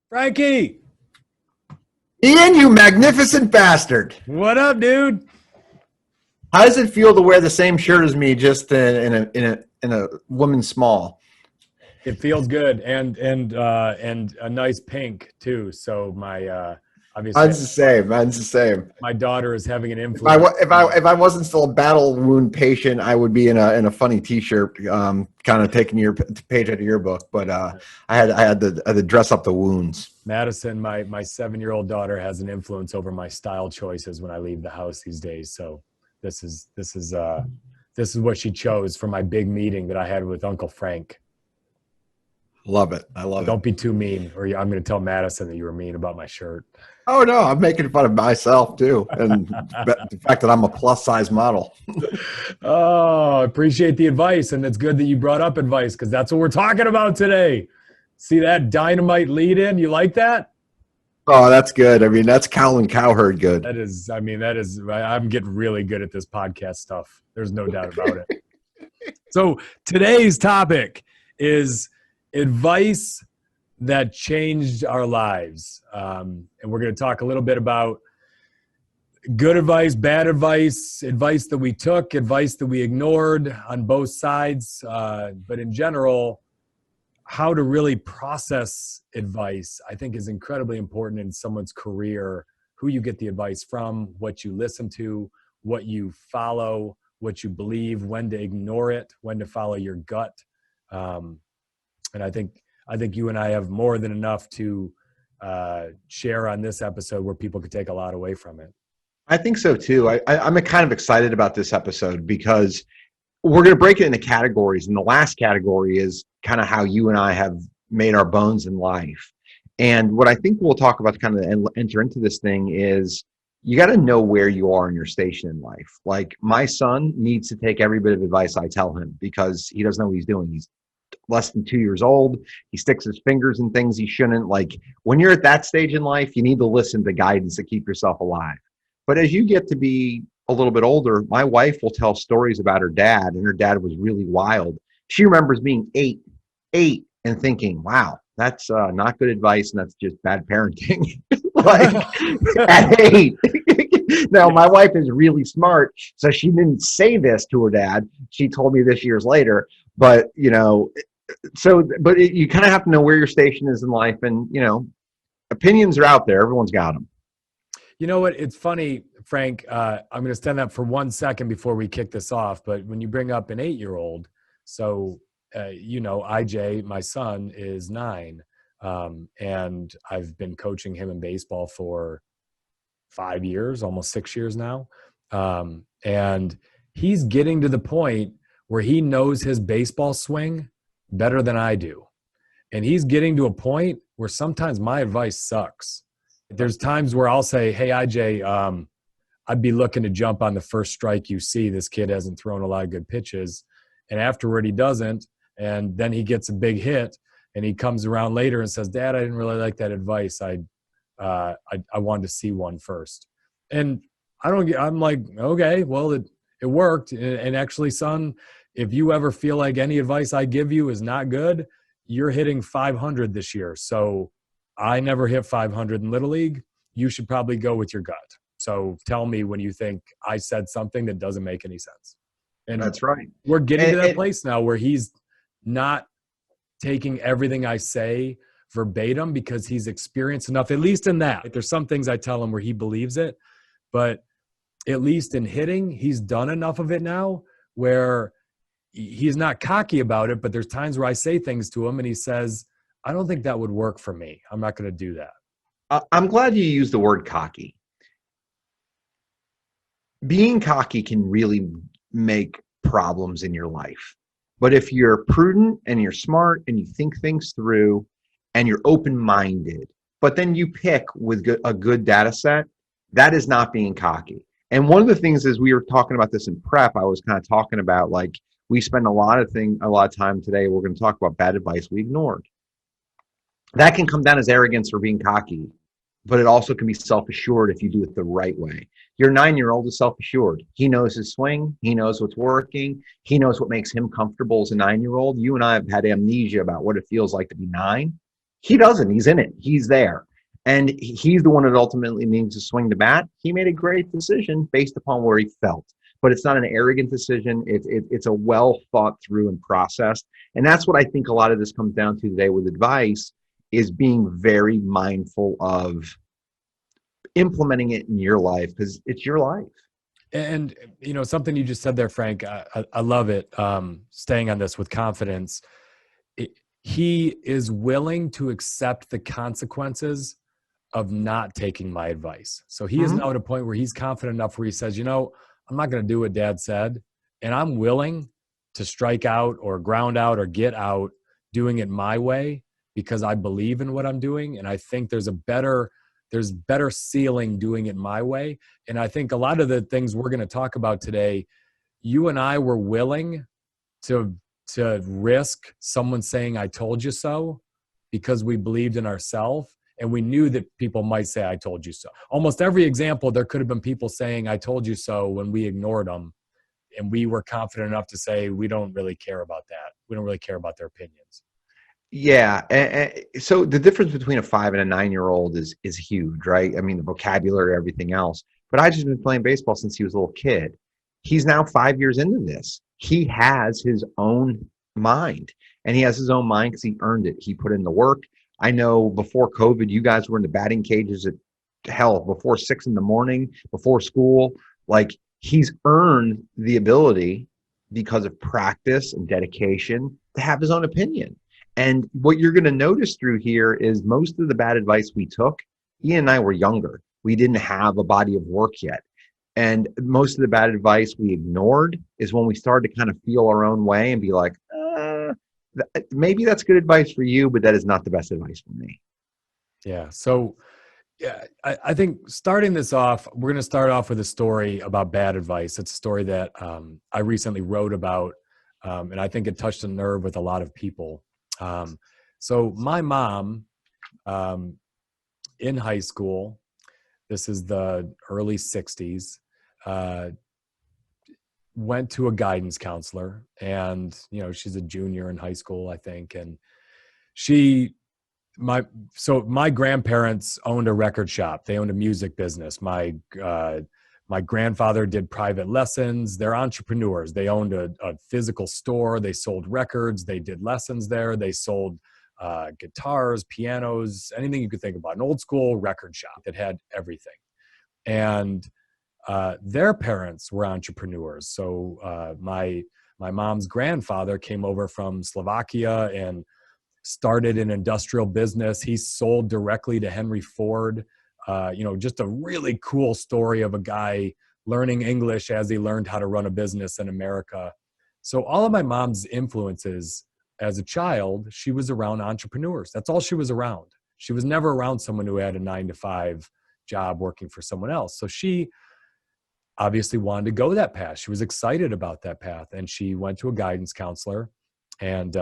Frankie, Ian, you magnificent bastard. what up, dude? How does it feel to wear the same shirt as me, just in a woman's small? It feels good and a nice pink too. So my obviously Mine's the same. Mine's the same. my daughter is having an If I influence. if I wasn't still a battle wound patient, I would be in a funny T-shirt, kind of taking your page out of your book. But I had to dress up the wounds. Madison, my 7-year-old daughter, has an influence over my style choices when I leave the house these days. So this is what she chose for my big meeting that I had with Uncle Frank. Love it. I love it. Don't be too mean, or I'm going to tell Madison that you were mean about my shirt. Oh no, I'm making fun of myself too, and the fact that I'm a plus size model. Oh, I appreciate the advice, and it's good that you brought up advice because that's what we're talking about today. See that dynamite lead in? You like that? Oh, that's good. I mean, that's cow and cowherd good. That is, I'm getting really good at this podcast stuff. There's no doubt about it. So today's topic is advice that changed our lives. And we're going to talk a little bit about good advice, bad advice, advice that we took, advice that we ignored on both sides. But in general, how to really process advice, I think, is incredibly important in someone's career. Who you get the advice from, what you listen to, what you follow, what you believe, when to ignore it, when to follow your gut. And I think you and I have more than enough to share on this episode where people could take a lot away from it. I think so too. I'm kind of excited about this episode because we're going to break it into categories. And the last category is kind of how you and I have made our bones in life. And what I think we'll talk about to kind of enter into this thing is you got to know where you are in your station in life. Like my son needs to take every bit of advice I tell him because he doesn't know what he's doing. He's less than 2 years old. He sticks his fingers in things he shouldn't. Like when you're at that stage in life, you need to listen to guidance to keep yourself alive. But as you get to be a little bit older, my wife will tell stories about her dad, and her dad was really wild. She remembers being eight, and thinking, wow, that's not good advice, and that's just bad parenting. Like at 8. Now, my wife is really smart, so she didn't say this to her dad. She told me this years later. But, you kind of have to know where your station is in life, and, opinions are out there. Everyone's got them. You know what? It's funny, Frank. I'm going to stand up for 1 second before we kick this off. But when you bring up an 8-year-old, so, IJ, my son, is 9. And I've been coaching him in baseball for 5 years, almost 6 years now. And he's getting to the point where he knows his baseball swing better than I do. And he's getting to a point where sometimes my advice sucks. There's times where I'll say, hey, IJ, I'd be looking to jump on the first strike you see. This kid hasn't thrown a lot of good pitches. And afterward, he doesn't. And then he gets a big hit. And he comes around later and says, Dad, I didn't really like that advice. I wanted to see one first. And I'm like, okay, well, it worked. And actually, son, if you ever feel like any advice I give you is not good, you're hitting 500 this year. So I never hit 500 in Little League. You should probably go with your gut. So tell me when you think I said something that doesn't make any sense. And that's right. We're getting to that place now where he's not taking everything I say verbatim because he's experienced enough, at least in that. There's some things I tell him where he believes it, but at least in hitting, he's done enough of it now where he's not cocky about it, but there's times where I say things to him and he says, I don't think that would work for me. I'm not going to do that. I'm glad you used the word cocky. Being cocky can really make problems in your life. But if you're prudent and you're smart and you think things through and you're open-minded, but then you pick with a good data set, that is not being cocky. And one of the things is we were talking about this in prep, I was kind of talking about like we spend a lot of time today, we're going to talk about bad advice we ignored. That can come down as arrogance or being cocky, but it also can be self-assured if you do it the right way. Your 9-year-old is self-assured. He knows his swing. He knows what's working. He knows what makes him comfortable as a 9-year-old. You and I have had amnesia about what it feels like to be 9. He doesn't. He's in it. He's there. And he's the one that ultimately needs to swing the bat. He made a great decision based upon where he felt. But it's not an arrogant decision. It's a well thought through and processed. And that's what I think a lot of this comes down to today with advice, is being very mindful of implementing it in your life, because it's your life. And, you know, something you just said there, Frank, I love it. Staying on this with confidence. He is willing to accept the consequences of not taking my advice. So he is now at a point where he's confident enough where he says, you know, I'm not going to do what Dad said. And I'm willing to strike out or ground out or get out doing it my way, because I believe in what I'm doing. And I think there's better ceiling doing it my way. And I think a lot of the things we're going to talk about today, you and I were willing to risk someone saying, I told you so, because we believed in ourselves. And we knew that people might say, I told you so. Almost every example, there could have been people saying, I told you so, when we ignored them. And we were confident enough to say, we don't really care about that. We don't really care about their opinions. Yeah. So the difference between a 5 and a 9-year-old is huge, right? I mean, the vocabulary, everything else. But I just been playing baseball since he was a little kid. He's now 5 years into this. He has his own mind, and he has his own mind because he earned it. He put in the work. I know before COVID, you guys were in the batting cages at hell before 6 a.m, before school. Like, he's earned the ability, because of practice and dedication, to have his own opinion. And what you're going to notice through here is most of the bad advice we took, Ian and I were younger. We didn't have a body of work yet. And most of the bad advice we ignored is when we started to kind of feel our own way and be like, maybe that's good advice for you, but that is not the best advice for me. Yeah. So yeah, I think starting this off, we're going to start off with a story about bad advice. It's a story that I recently wrote about, and I think it touched a nerve with a lot of people. So my mom, in high school, this is the early 60s, went to a guidance counselor, and, you know, she's a junior in high school, I think. And my grandparents owned a record shop. They owned a music business. My grandfather did private lessons. They're entrepreneurs. They owned a physical store. They sold records. They did lessons there. They sold guitars, pianos, anything you could think about. An old school record shop that had everything. And their parents were entrepreneurs. So my mom's grandfather came over from Slovakia and started an industrial business. He sold directly to Henry Ford. Just a really cool story of a guy learning English as he learned how to run a business in America. So all of my mom's influences as a child, she was around entrepreneurs. That's all she was around. She was never around someone who had a 9-to-5 job working for someone else. So she obviously wanted to go that path. She was excited about that path. And she went to a guidance counselor, and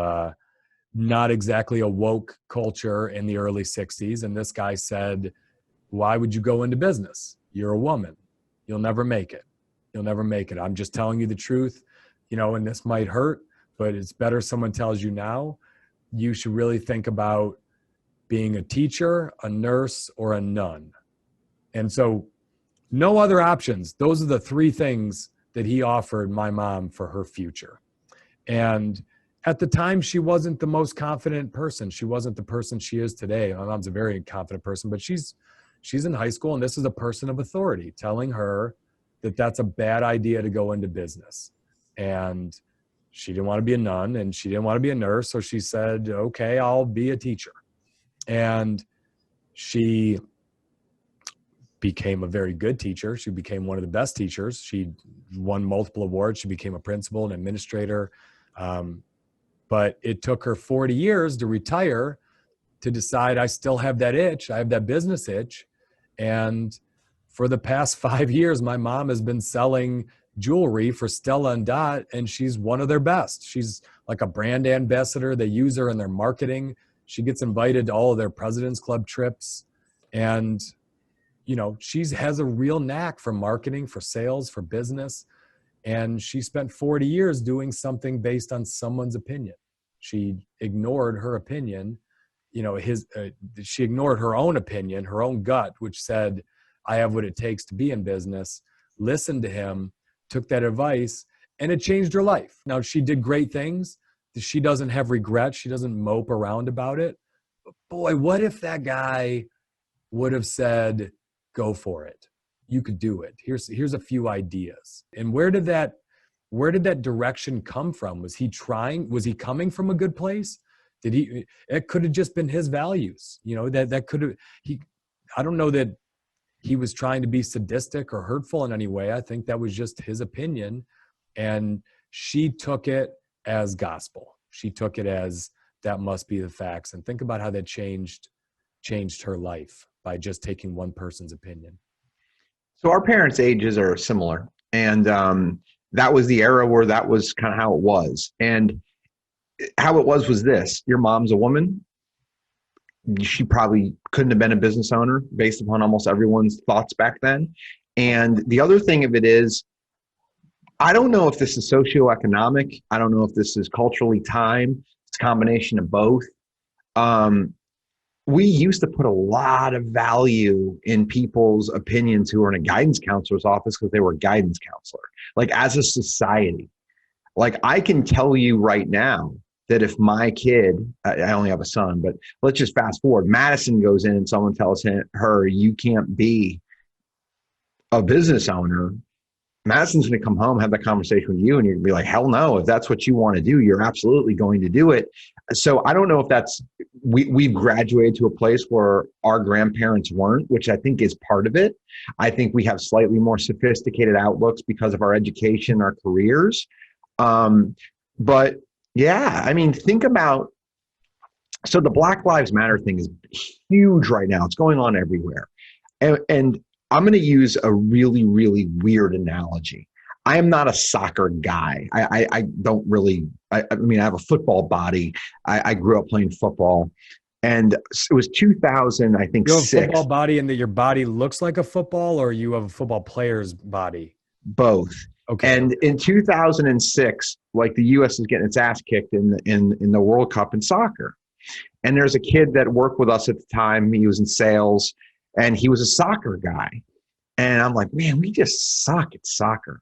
not exactly a woke culture in the early 60s. And this guy said, why would you go into business? You're a woman. You'll never make it. You'll never make it. I'm just telling you the truth, and this might hurt, but it's better someone tells you now. You should really think about being a teacher, a nurse, or a nun. And so no other options. Those are the three things that he offered my mom for her future. And at the time, she wasn't the most confident person. She wasn't the person she is today. My mom's a very confident person, but she's in high school, and this is a person of authority telling her that that's a bad idea to go into business. And she didn't want to be a nun, and she didn't want to be a nurse. So she said, okay, I'll be a teacher. And she became a very good teacher. She became one of the best teachers. She won multiple awards. She became a principal and administrator. But it took her 40 years to retire to decide, I still have that itch. I have that business itch. And for the past 5 years, my mom has been selling jewelry for Stella and Dot, and she's one of their best. She's like a brand ambassador. They use her in their marketing. She gets invited to all of their President's Club trips. And, she has a real knack for marketing, for sales, for business. And she spent 40 years doing something based on someone's opinion. She ignored her opinion, she ignored her own opinion, her own gut, which said, I have what it takes to be in business, listened to him, took that advice, and it changed her life. Now, she did great things. She doesn't have regrets. She doesn't mope around about it. But boy, what if that guy would have said, go for it. You could do it. Here's a few ideas. And where did that direction come from? Was he trying? Was he coming from a good place? It could have just been his values. That could have, I don't know that he was trying to be sadistic or hurtful in any way. I think that was just his opinion. And she took it as gospel. She took it as that must be the facts. And think about how that changed her life by just taking one person's opinion. So our parents' ages are similar. And that was the era where that was kind of how it was. And how it was this: your mom's a woman. She probably couldn't have been a business owner based upon almost everyone's thoughts back then. And the other thing of it is, I don't know if this is socioeconomic. I don't know if this is culturally timed. It's a combination of both. We used to put a lot of value in people's opinions who were in a guidance counselor's office because they were a guidance counselor. Like, as a society, like, I can tell you right now that if my kid, I only have a son, but let's just fast forward, Madison goes in and someone tells her, you can't be a business owner, Madison's going to come home, have that conversation with you, and you're going to be like, hell no, if that's what you want to do, you're absolutely going to do it. So I don't know if that's, we've graduated to a place where our grandparents weren't, which I think is part of it. I think we have slightly more sophisticated outlooks because of our education, our careers. But yeah, I mean, think about, so the Black Lives Matter thing is huge right now. It's going on everywhere. And I'm going to use a really, really weird analogy. I am not a soccer guy. I don't really, I mean, I have a football body. I grew up playing football. And it was 2000, I think, you have six. a football body and that your body looks like a football, or you have a football player's body? Both. Okay. And in 2006, like, the U.S. is getting its ass kicked in the World Cup in soccer. And there's a kid that worked with us at the time. He was in sales, and he was a soccer guy. And I'm like, man, we just suck at soccer.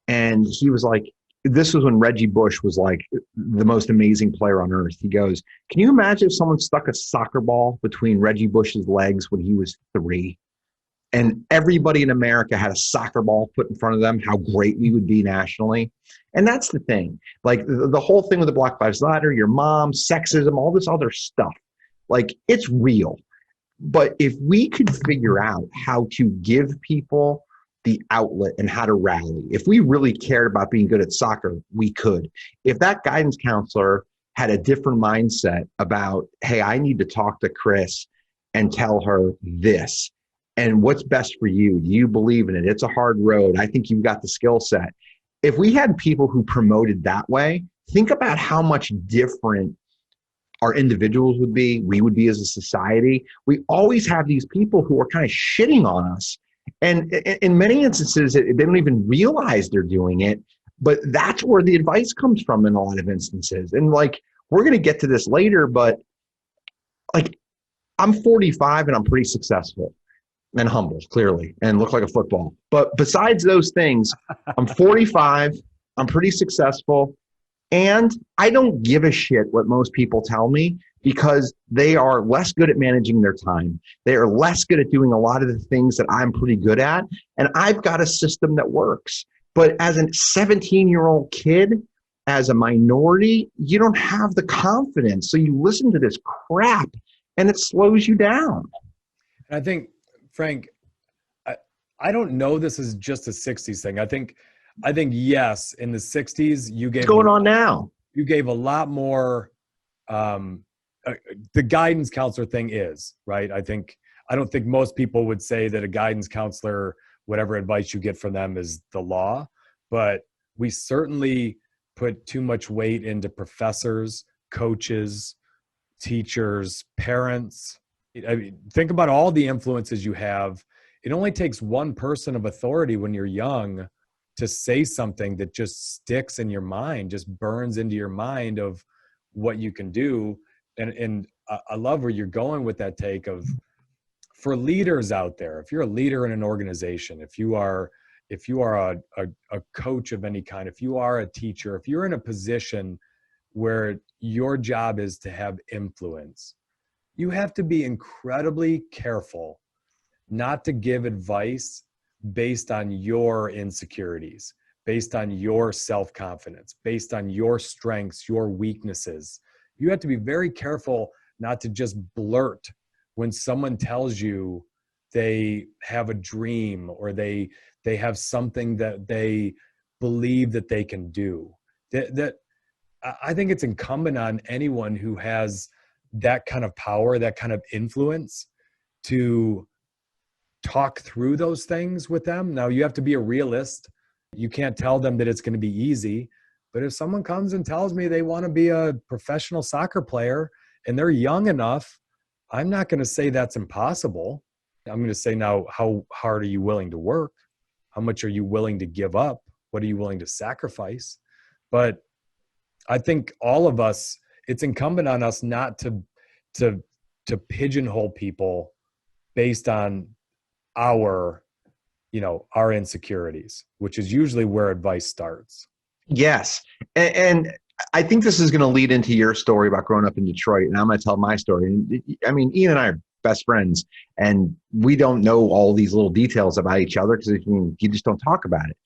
And he was like, this was when Reggie Bush was like the most amazing player on earth. He goes, can you imagine if someone stuck a soccer ball between Reggie Bush's legs when he was 3? And everybody in America had a soccer ball put in front of them, how great we would be nationally. And that's the thing. Like, the whole thing with the Black Lives Matter, your mom, sexism, all this other stuff, like, it's real. But if we could figure out how to give people the outlet and how to rally, if we really cared about being good at soccer, we could. If that guidance counselor had a different mindset about, hey, I need to talk to Chris and tell her this, and what's best for you. Do you believe in it? It's a hard road. I think you've got the skill set. If we had people who promoted that way, think about how much different our individuals would be, we would be as a society. We always have these people who are kind of shitting on us. And in many instances, they don't even realize they're doing it, but that's where the advice comes from in a lot of instances. And like, we're going to get to this later, but like, I'm 45 and I'm pretty successful and humble, clearly, and look like a football. But besides those things, I'm 45, I'm pretty successful, and I don't give a shit what most people tell me, because they are less good at managing their time. They are less good at doing a lot of the things that I'm pretty good at, and I've got a system that works. But as a 17-year-old kid, as a minority, you don't have the confidence. So you listen to this crap, and it slows you down. I think, Frank, I don't know this is just a 60s thing. I think yes, in the 60s, you gave— what's going on now? You gave a lot more. The guidance counselor thing is, right? I don't think most people would say that a guidance counselor, whatever advice you get from them, is the law, but we certainly put too much weight into professors, coaches, teachers, parents. I mean, think about all the influences you have. It only takes one person of authority when you're young to say something that just sticks in your mind, just burns into your mind of what you can do. and I love where you're going with that take of, for leaders out there, if you're a leader in an organization, if you are a coach of any kind, if you are a teacher, if you're in a position where your job is to have influence, you have to be incredibly careful not to give advice based on your insecurities, based on your self-confidence, based on your strengths, your weaknesses. You have to be very careful not to just blurt when someone tells you they have a dream or they have something that they believe that they can do. That I think it's incumbent on anyone who has that kind of power, that kind of influence, to talk through those things with them. Now, you have to be a realist. You can't tell them that it's going to be easy. But if someone comes and tells me they want to be a professional soccer player and they're young enough, I'm not going to say that's impossible. I'm going to say, now, how hard are you willing to work? How much are you willing to give up? What are you willing to sacrifice? But I think all of us, it's incumbent on us not to pigeonhole people based on our insecurities, which is usually where advice starts. Yes. And I think this is going to lead into your story about growing up in Detroit. And I'm going to tell my story. And I mean, Ian and I are best friends, and we don't know all these little details about each other because you just don't talk about it.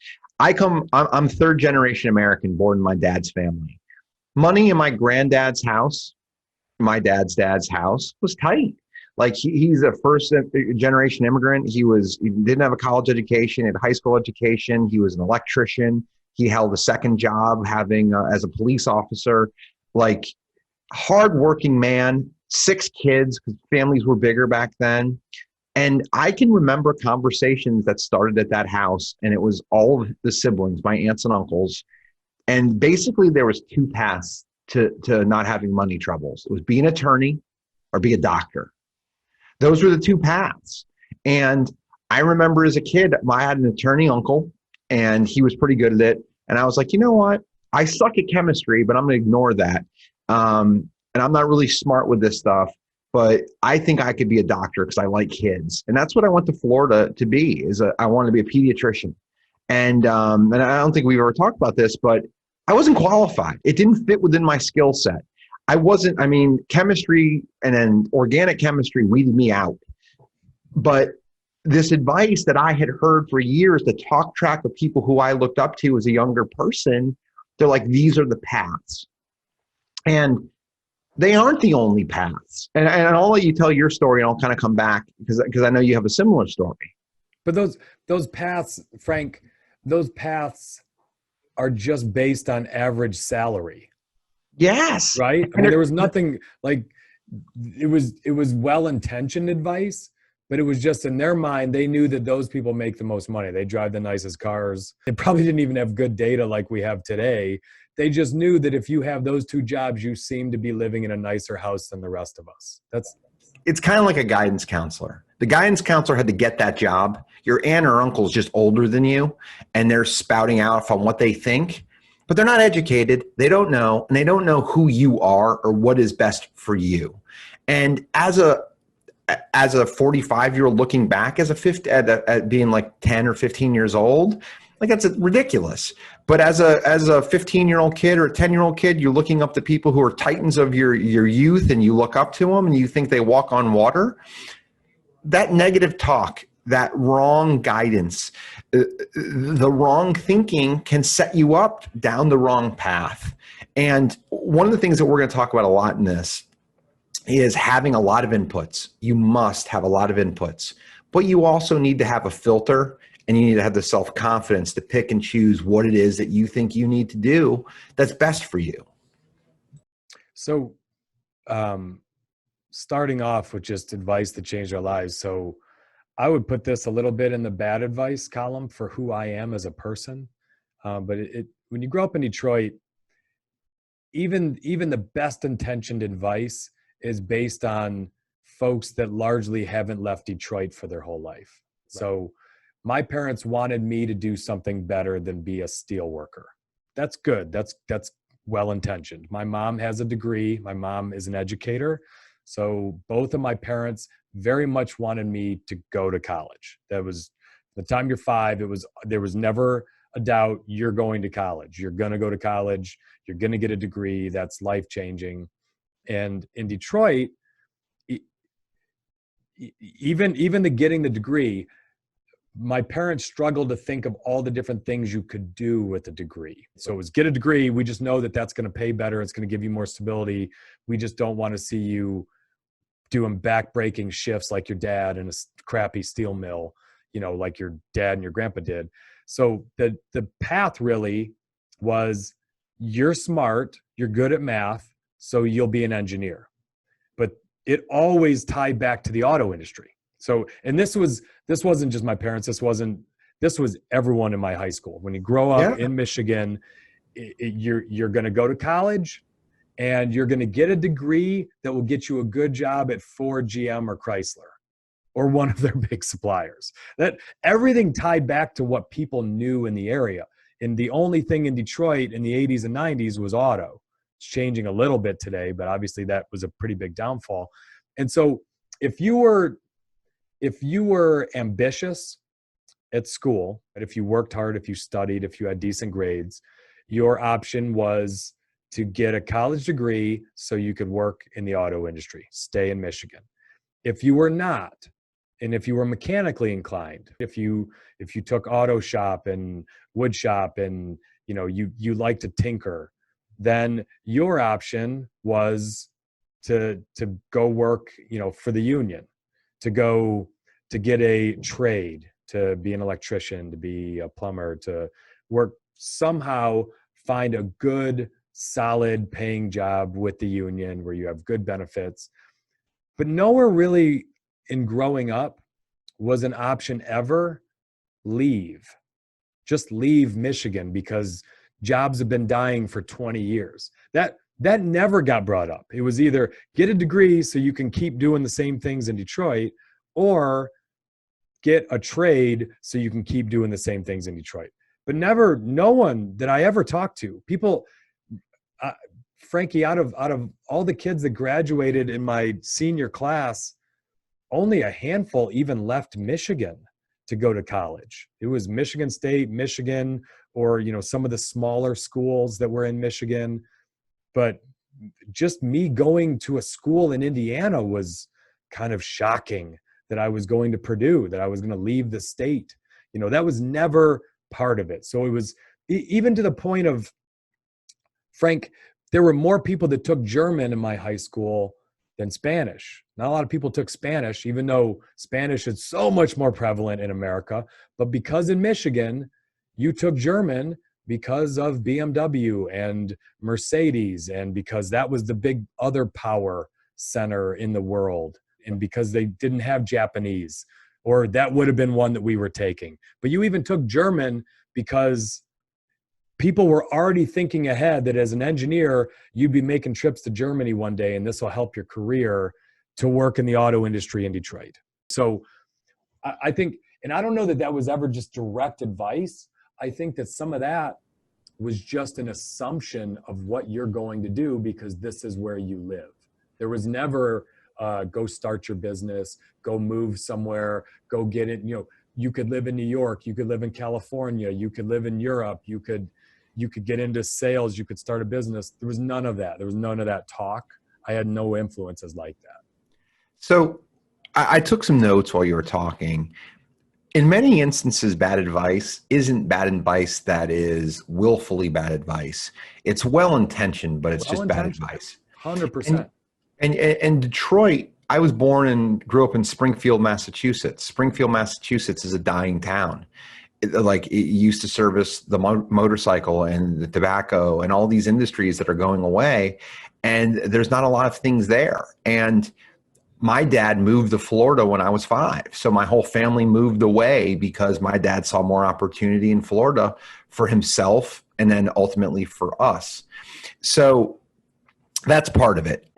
I'm third generation American, born in my dad's family. Money in my granddad's house, my dad's house, was tight. Like he's a first generation immigrant. He didn't have a college education, he had a high school education. He was an electrician. He held a second job as a police officer, like hardworking man, 6 kids because families were bigger back then. And I can remember conversations that started at that house, and it was all of the siblings, my aunts and uncles. And basically there was 2 paths to not having money troubles. It was be an attorney or be a doctor. Those were the 2 paths. And I remember as a kid, I had an attorney uncle, and he was pretty good at it. And I was like, you know what? I suck at chemistry, but I'm going to ignore that. And I'm not really smart with this stuff, but I think I could be a doctor because I like kids. And that's what I went to Florida to be, I wanted to be a pediatrician. And I don't think we've ever talked about this, but I wasn't qualified. It didn't fit within my skill set. Chemistry and then organic chemistry weeded me out. But this advice that I had heard for years, the talk track of people who I looked up to as a younger person, they're like, these are the paths. And they aren't the only paths. And I'll let you tell your story, and I'll kind of come back because I know you have a similar story. But those paths, Frank, those paths are just based on average salary. Yes. Right? I mean, there was nothing like, it was well-intentioned advice, but it was just in their mind, they knew that those people make the most money. They drive the nicest cars. They probably didn't even have good data like we have today. They just knew that if you have those 2 jobs, you seem to be living in a nicer house than the rest of us. It's kind of like a guidance counselor. The guidance counselor had to get that job. Your aunt or uncle is just older than you, and they're spouting out on what they think, but they're not educated. They don't know, and they don't know who you are or what is best for you. And as a 45-year-old looking back, at being like 10 or 15 years old, like that's ridiculous. But as a 15-year-old kid or a 10-year-old kid, you're looking up to people who are titans of your youth, and you look up to them and you think they walk on water. That negative talk, that wrong guidance, the wrong thinking can set you up down the wrong path. And one of the things that we're going to talk about a lot in this is having a lot of inputs. You must have a lot of inputs, but you also need to have a filter, and you need to have the self-confidence to pick and choose what it is that you think you need to do that's best for you. So starting off with just advice that changed our lives. So I would put this a little bit in the bad advice column for who I am as a person. But when you grow up in Detroit, even the best intentioned advice is based on folks that largely haven't left Detroit for their whole life. Right. So my parents wanted me to do something better than be a steel worker. That's good. That's well-intentioned. My mom has a degree. My mom is an educator. So both of my parents very much wanted me to go to college. That was the time you're 5, there was never a doubt you're going to college. You're going to go to college. You're going to get a degree. That's life-changing. And in Detroit, even the getting the degree, my parents struggled to think of all the different things you could do with a degree. So it was get a degree. We just know that that's going to pay better. It's going to give you more stability. We just don't want to see you doing back-breaking shifts like your dad in a crappy steel mill, like your dad and your grandpa did. So the path really was, you're smart, you're good at math, so you'll be an engineer. But it always tied back to the auto industry. So, and this wasn't just my parents. This was everyone in my high school. When you grow up in Michigan, you're going to go to college and you're going to get a degree that will get you a good job at Ford, GM, or Chrysler, or one of their big suppliers. That everything tied back to what people knew in the area. And the only thing in Detroit in the 80s and 90s was auto. It's changing a little bit today, but obviously that was a pretty big downfall. And so if you were ambitious at school, and if you worked hard, if you studied, if you had decent grades, your option was to get a college degree so you could work in the auto industry, stay in Michigan. If you were not, and if you were mechanically inclined, if you took auto shop and wood shop and you like to tinker, then your option was to go work for the union, to get a trade, to be an electrician, to be a plumber, to work somehow, find a good, solid paying job with the union where you have good benefits. But nowhere really in growing up was an option ever just leave Michigan because jobs have been dying for 20 years. That never got brought up. It was either get a degree so you can keep doing the same things in Detroit, or get a trade so you can keep doing the same things in Detroit. But no one that I ever talked to, people, Frankie, out of all the kids that graduated in my senior class, only a handful even left Michigan to go to college. It was Michigan State, Michigan, or some of the smaller schools that were in Michigan. But just me going to a school in Indiana was kind of shocking, that I was going to Purdue, that I was going to leave the state. That was never part of it. So it was even to the point of, Frank, there were more people that took German in my high school than Spanish. Not a lot of people took Spanish, even though Spanish is so much more prevalent in America. But because in Michigan, you took German because of BMW and Mercedes, and because that was the big other power center in the world, and because they didn't have Japanese, or that would have been one that we were taking. But you even took German because people were already thinking ahead that as an engineer, you'd be making trips to Germany one day, and this will help your career to work in the auto industry in Detroit. So I think, and I don't know that was ever just direct advice. I think that some of that was just an assumption of what you're going to do because this is where you live. There was never go start your business, go move somewhere, go get it. You could live in New York, you could live in California, you could live in Europe, you could get into sales, you could start a business. There was none of that. There was none of that talk. I had no influences like that. So I took some notes while you were talking. In many instances, bad advice isn't bad advice that is willfully bad advice. It's well-intentioned, but it's just bad advice. 100%. And Detroit, I was born and grew up in Springfield, Massachusetts. Springfield, Massachusetts is a dying town. It used to service the motorcycle and the tobacco and all these industries that are going away. And there's not a lot of things there. And my dad moved to Florida when I was 5. So my whole family moved away because my dad saw more opportunity in Florida for himself and then ultimately for us. So that's part of it.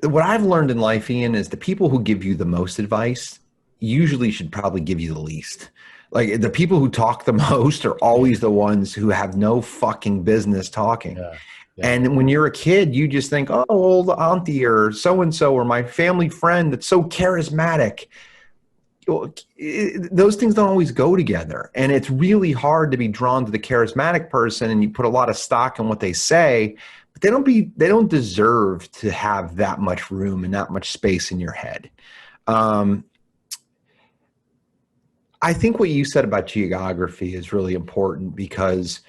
What I've learned in life, Ian, is the people who give you the most advice usually should probably give you the least. Like the people who talk the most are always the ones who have no fucking business talking. Yeah. Yeah. And when you're a kid, you just think, oh, old auntie or so-and-so or my family friend that's so charismatic. Those things don't always go together. And it's really hard to be drawn to the charismatic person and you put a lot of stock in what they say, but they don't deserve to have that much room and that much space in your head. I think what you said about geography is really important because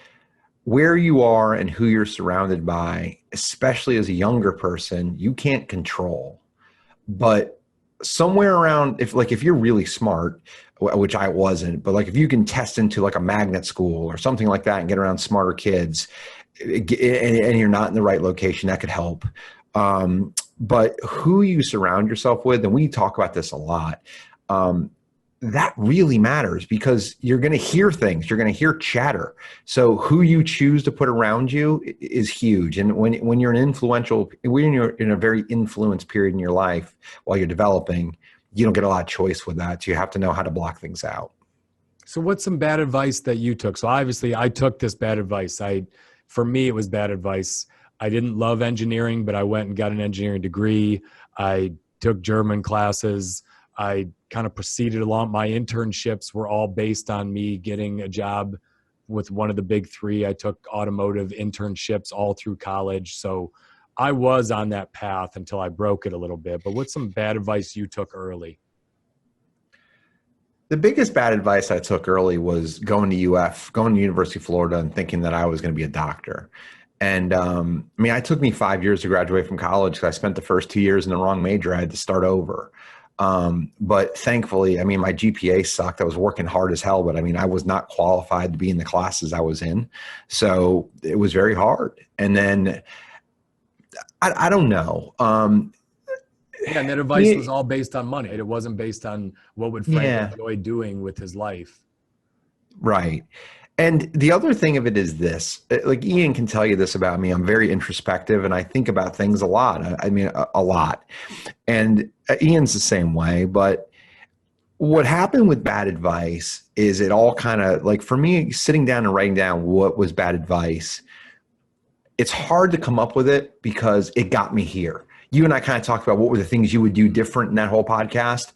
where you are and who you're surrounded by, especially as a younger person, you can't control. But somewhere around, if you're really smart, which I wasn't, but like if you can test into like a magnet school or something like that and get around smarter kids, and you're not in the right location, that could help. But who you surround yourself with, and we talk about this a lot, that really matters because you're going to hear things, you're going to hear chatter. So who you choose to put around you is huge. And when you're when you're in a very influenced period in your life while you're developing, you don't get a lot of choice with that. So you have to know how to block things out. So what's some bad advice that you took? So obviously I took this bad advice. For me, it was bad advice. I didn't love engineering, but I went and got an engineering degree. I took German classes. I kind of proceeded along. My internships were all based on me getting a job with one of the big three. I took automotive internships all through college. So I was on that path until I broke it a little bit. But what's some bad advice you took early? The biggest bad advice I took early was going to University of Florida and thinking that I was going to be a doctor. And it took me 5 years to graduate from college because I spent the first 2 years in the wrong major. I had to start over. But thankfully, my GPA sucked. I was working hard as hell, but I was not qualified to be in the classes I was in. So it was very hard. And then I don't know. Yeah, and that advice was all based on money. It wasn't based on what would Frank enjoy doing with his life. Right. And the other thing of it is this, like Ian can tell you this about me. I'm very introspective and I think about things a lot. A lot. And Ian's the same way. But what happened with bad advice is it all kind of like, for me, sitting down and writing down what was bad advice, it's hard to come up with it because it got me here. You and I kind of talked about what were the things you would do different in that whole podcast.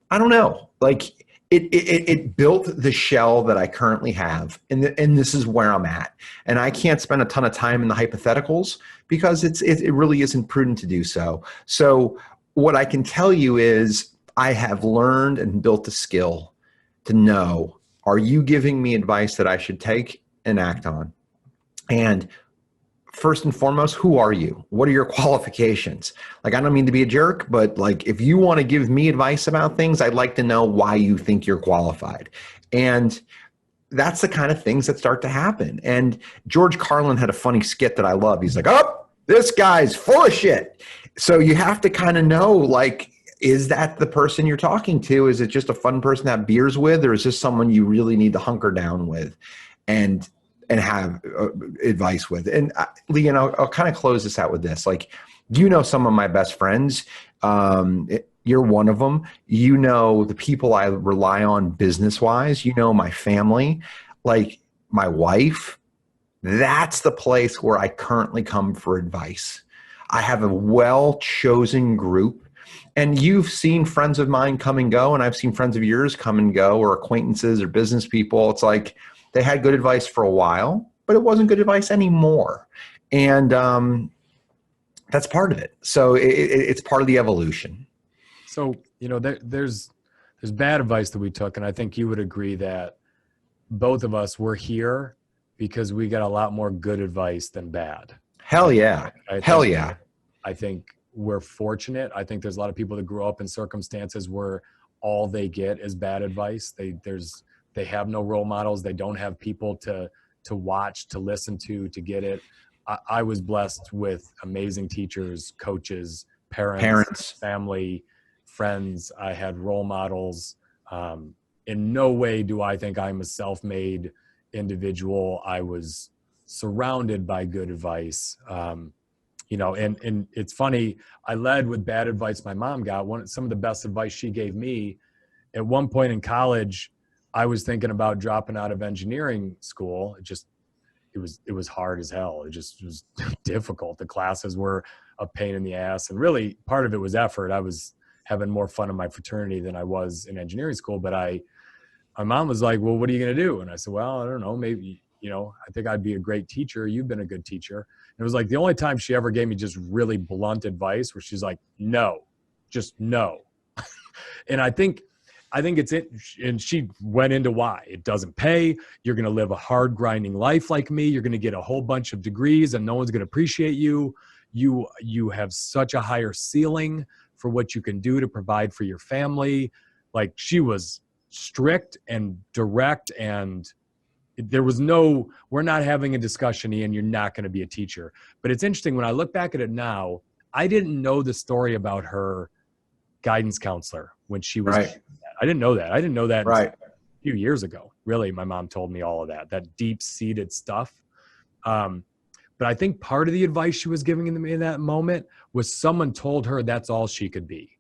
I don't know. Like, it built the shell that I currently have, and this is where I'm at. And I can't spend a ton of time in the hypotheticals because it really isn't prudent to do so. So what I can tell you is I have learned and built a skill to know, are you giving me advice that I should take and act on? And first and foremost, who are you? What are your qualifications? Like, I don't mean to be a jerk, but like, if you want to give me advice about things, I'd like to know why you think you're qualified. And that's the kind of things that start to happen. And George Carlin had a funny skit that I love. He's like, oh, this guy's full of shit. So you have to kind of know, like, is that the person you're talking to? Is it just a fun person to have beers with? Or is this someone you really need to hunker down with and have advice with? And Lee, and I'll kind of close this out with this. Like, you know, some of my best friends, you're one of them. You know, the people I rely on business-wise, you know, my family, like my wife, that's the place where I currently come for advice. I have a well-chosen group, and you've seen friends of mine come and go, and I've seen friends of yours come and go, or acquaintances or business people. It's like, they had good advice for a while, but it wasn't good advice anymore. And that's part of it. So it's part of the evolution. So, you know, there's bad advice that we took. And I think you would agree that both of us were here because we got a lot more good advice than bad. Hell yeah. Hell yeah. I think we're fortunate. I think there's a lot of people that grew up in circumstances where all they get is bad advice. They have no role models. They don't have people to watch, to listen to get it. I was blessed with amazing teachers, coaches, parents, family, friends. I had role models. In no way do I think I'm a self-made individual. I was surrounded by good advice. You know, and it's funny, I led with bad advice my mom got. Some of the best advice she gave me at one point in college, I was thinking about dropping out of engineering school. It was hard as hell. It just was difficult. The classes were a pain in the ass. And really part of it was effort. I was having more fun in my fraternity than I was in engineering school. But my mom was like, well, what are you going to do? And I said, well, I don't know, maybe, I think I'd be a great teacher. You've been a good teacher. And it was like the only time she ever gave me just really blunt advice where she's like, no, just no. And I think it's it. And she went into why. It doesn't pay. You're going to live a hard grinding life like me. You're going to get a whole bunch of degrees and no one's going to appreciate you. You have such a higher ceiling for what you can do to provide for your family. Like, she was strict and direct, and there was no, we're not having a discussion, Ian, you're not going to be a teacher. But it's interesting when I look back at it now, I didn't know the story about her guidance counselor when she was, right. I didn't know that. I didn't know that Right. a few years ago. Really, my mom told me all of that deep-seated stuff. But I think part of the advice she was giving in that moment was someone told her that's all she could be.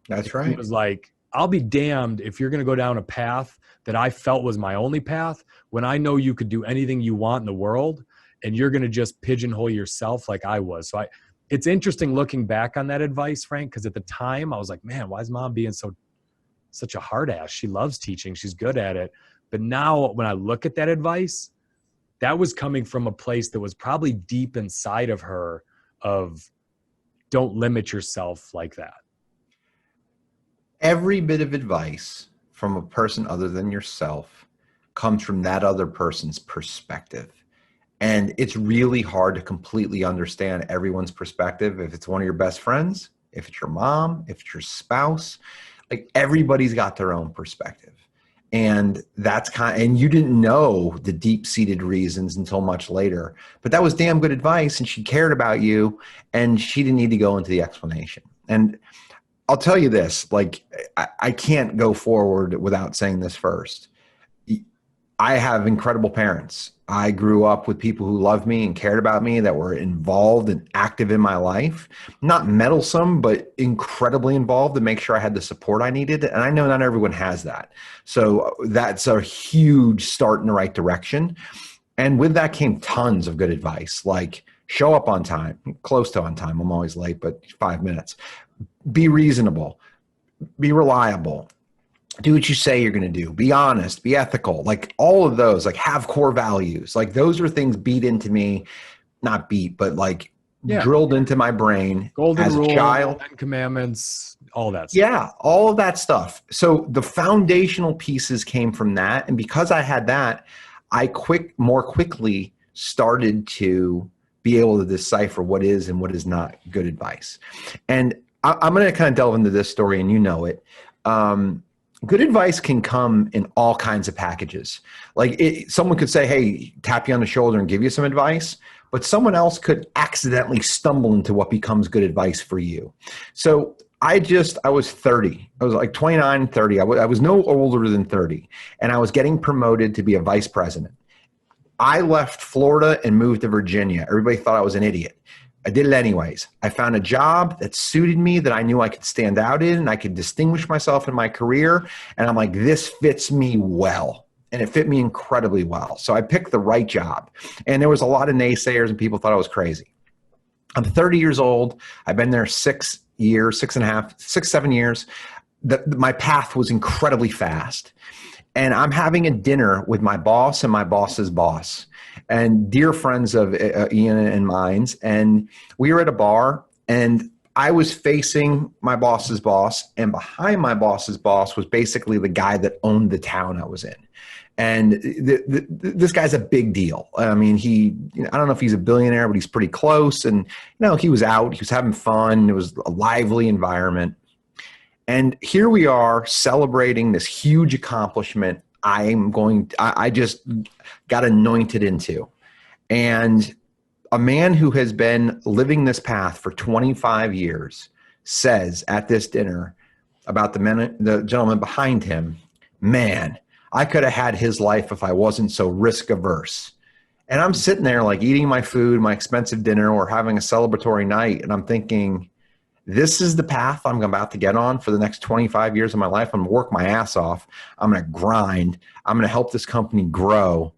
That's right. It was like, I'll be damned if you're going to go down a path that I felt was my only path when I know you could do anything you want in the world and you're going to just pigeonhole yourself like I was. So it's interesting looking back on that advice, Frank, because at the time I was like, man, why is mom being such a hard ass? She loves teaching. She's good at it. But now when I look at that advice, that was coming from a place that was probably deep inside of her of don't limit yourself like that. Every bit of advice from a person other than yourself comes from that other person's perspective. And it's really hard to completely understand everyone's perspective. If it's one of your best friends, if it's your mom, if it's your spouse, like, everybody's got their own perspective. And and you didn't know the deep-seated reasons until much later, but that was damn good advice. And she cared about you and she didn't need to go into the explanation. And I'll tell you this, like, I can't go forward without saying this first. I have incredible parents. I grew up with people who loved me and cared about me, that were involved and active in my life, not meddlesome, but incredibly involved to make sure I had the support I needed. And I know not everyone has that. So that's a huge start in the right direction. And with that came tons of good advice, like show up on time, close to on time. I'm always late, but 5 minutes. Be reasonable, be reliable, do what you say you're going to do, be honest, be ethical, like all of those, like have core values. Like those are things beat into me, not beat, but like drilled into my brain Golden as rule, a child. 10 commandments, all that stuff. Yeah, all of that stuff. So the foundational pieces came from that. And because I had that, I more quickly started to be able to decipher what is and what is not good advice. And I'm going to kind of delve into this story, and you know it. Good advice can come in all kinds of packages. Like someone could say, hey, tap you on the shoulder and give you some advice, but someone else could accidentally stumble into what becomes good advice for you. So I was 30. I was like 29, 30. I was no older than 30, and I was getting promoted to be a vice president. I left Florida and moved to Virginia. Everybody thought I was an idiot. I did it anyways. I found a job that suited me, that I knew I could stand out in, and I could distinguish myself in my career. And I'm like, this fits me well. And it fit me incredibly well. So I picked the right job. And there was a lot of naysayers and people thought I was crazy. I'm 30 years old. I've been there 6 years, 7 years. My path was incredibly fast. And I'm having a dinner with my boss and my boss's boss, and dear friends of Ian and mine's. And we were at a bar, and I was facing my boss's boss, and behind my boss's boss was basically the guy that owned the town I was in. And this guy's a big deal. I mean, I don't know if he's a billionaire, but he's pretty close. And, he was out, he was having fun. It was a lively environment. And here we are celebrating this huge accomplishment I just got anointed into. And a man who has been living this path for 25 years says at this dinner about the gentleman behind him, man, I could have had his life if I wasn't so risk averse. And I'm sitting there like eating my food, my expensive dinner, or having a celebratory night. And I'm thinking, this is the path I'm about to get on for the next 25 years of my life. I'm going to work my ass off. I'm going to grind. I'm going to help this company grow.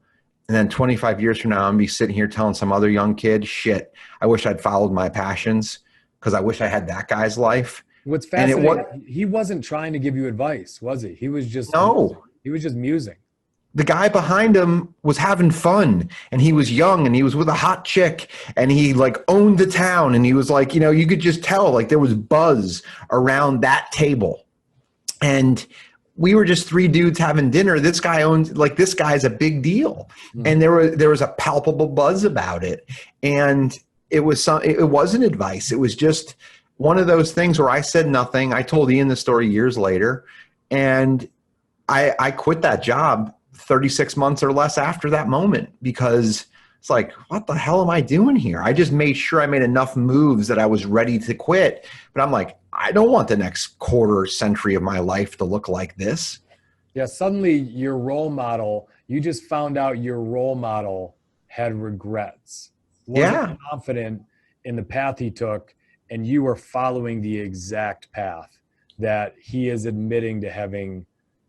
And then 25 years from now, I'm going to be sitting here telling some other young kid, shit, I wish I'd followed my passions because I wish I had that guy's life. What's And it was fascinating, he wasn't trying to give you advice, was he? He was just musing. no. He was just musing. The guy behind him was having fun, and he was young, and he was with a hot chick, and he like owned the town, and he was like, you could just tell like there was buzz around that table. And we were just three dudes having dinner. This guy owns, like, this guy's a big deal. Mm-hmm. And there was a palpable buzz about it. And it wasn't advice. It was just one of those things where I said nothing. I told Ian the story years later, and I quit that job 36 months or less after that moment, because it's like, what the hell am I doing here? I just made sure I made enough moves that I was ready to quit. But I'm like, I don't want the next quarter century of my life to look like this. Yeah, suddenly your role model, you just found out your role model had regrets. Wasn't confident in the path he took, and you were following the exact path that he is admitting to having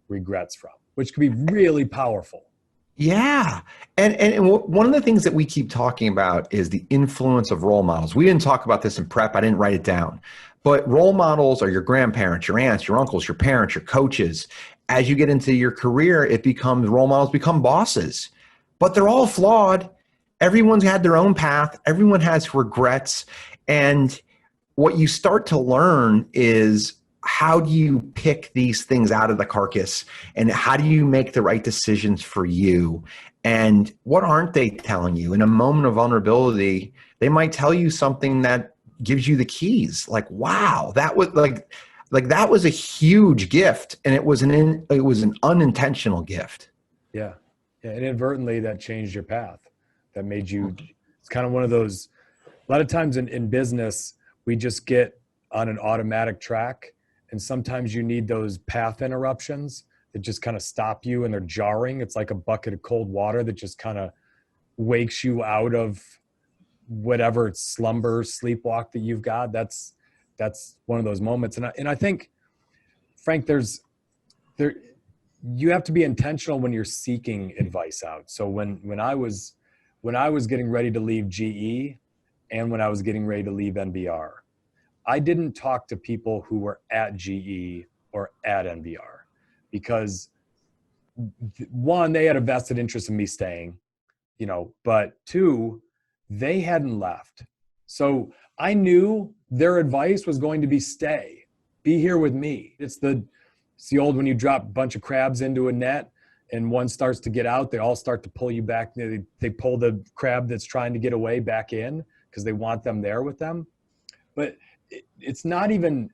regrets from, which could be really powerful. Yeah. And one of the things that we keep talking about is the influence of role models. We didn't talk about this in prep. I didn't write it down. But role models are your grandparents, your aunts, your uncles, your parents, your coaches. As you get into your career, role models become bosses. But they're all flawed. Everyone's had their own path. Everyone has regrets. And what you start to learn is, how do you pick these things out of the carcass, and how do you make the right decisions for you? And what aren't they telling you? In a moment of vulnerability, they might tell you something that gives you the keys. Like, wow, that was like that was a huge gift, and it was an unintentional gift. Yeah. Inadvertently, that changed your path. That made you. It's kind of one of those. A lot of times in business, we just get on an automatic track. And sometimes you need those path interruptions that just kind of stop you, and they're jarring. It's like a bucket of cold water that just kind of wakes you out of whatever sleepwalk that you've got. That's one of those moments. And I think, Frank, you have to be intentional when you're seeking advice out. So when I was getting ready to leave GE, and when I was getting ready to leave NBR, I didn't talk to people who were at GE or at NBR, because one, they had a vested interest in me staying, but two, they hadn't left. So I knew their advice was going to be be here with me. It's the old, when you drop a bunch of crabs into a net and one starts to get out, they all start to pull you back. They pull the crab that's trying to get away back in because they want them there with them. But it's not even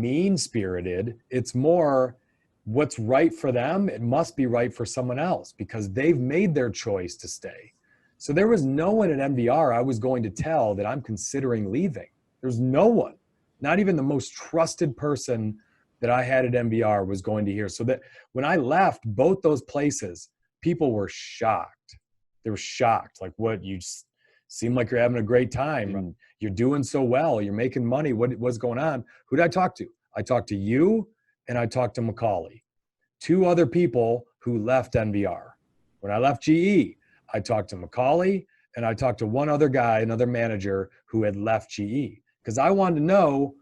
mean-spirited. It's more what's right for them. It must be right for someone else, because they've made their choice to stay. So there was no one at NBR I was going to tell that I'm considering leaving. There's no one, not even the most trusted person that I had at NBR was going to hear. So that when I left both those places, people were shocked. They were shocked. Like, what, you seem like you're having a great time and you're doing so well, you're making money. What's going on? Who did I talk to? I talked to you, and I talked to Macaulay, two other people who left NBR. When I left GE, I talked to Macaulay, and I talked to one other guy, another manager who had left GE, because I wanted to know,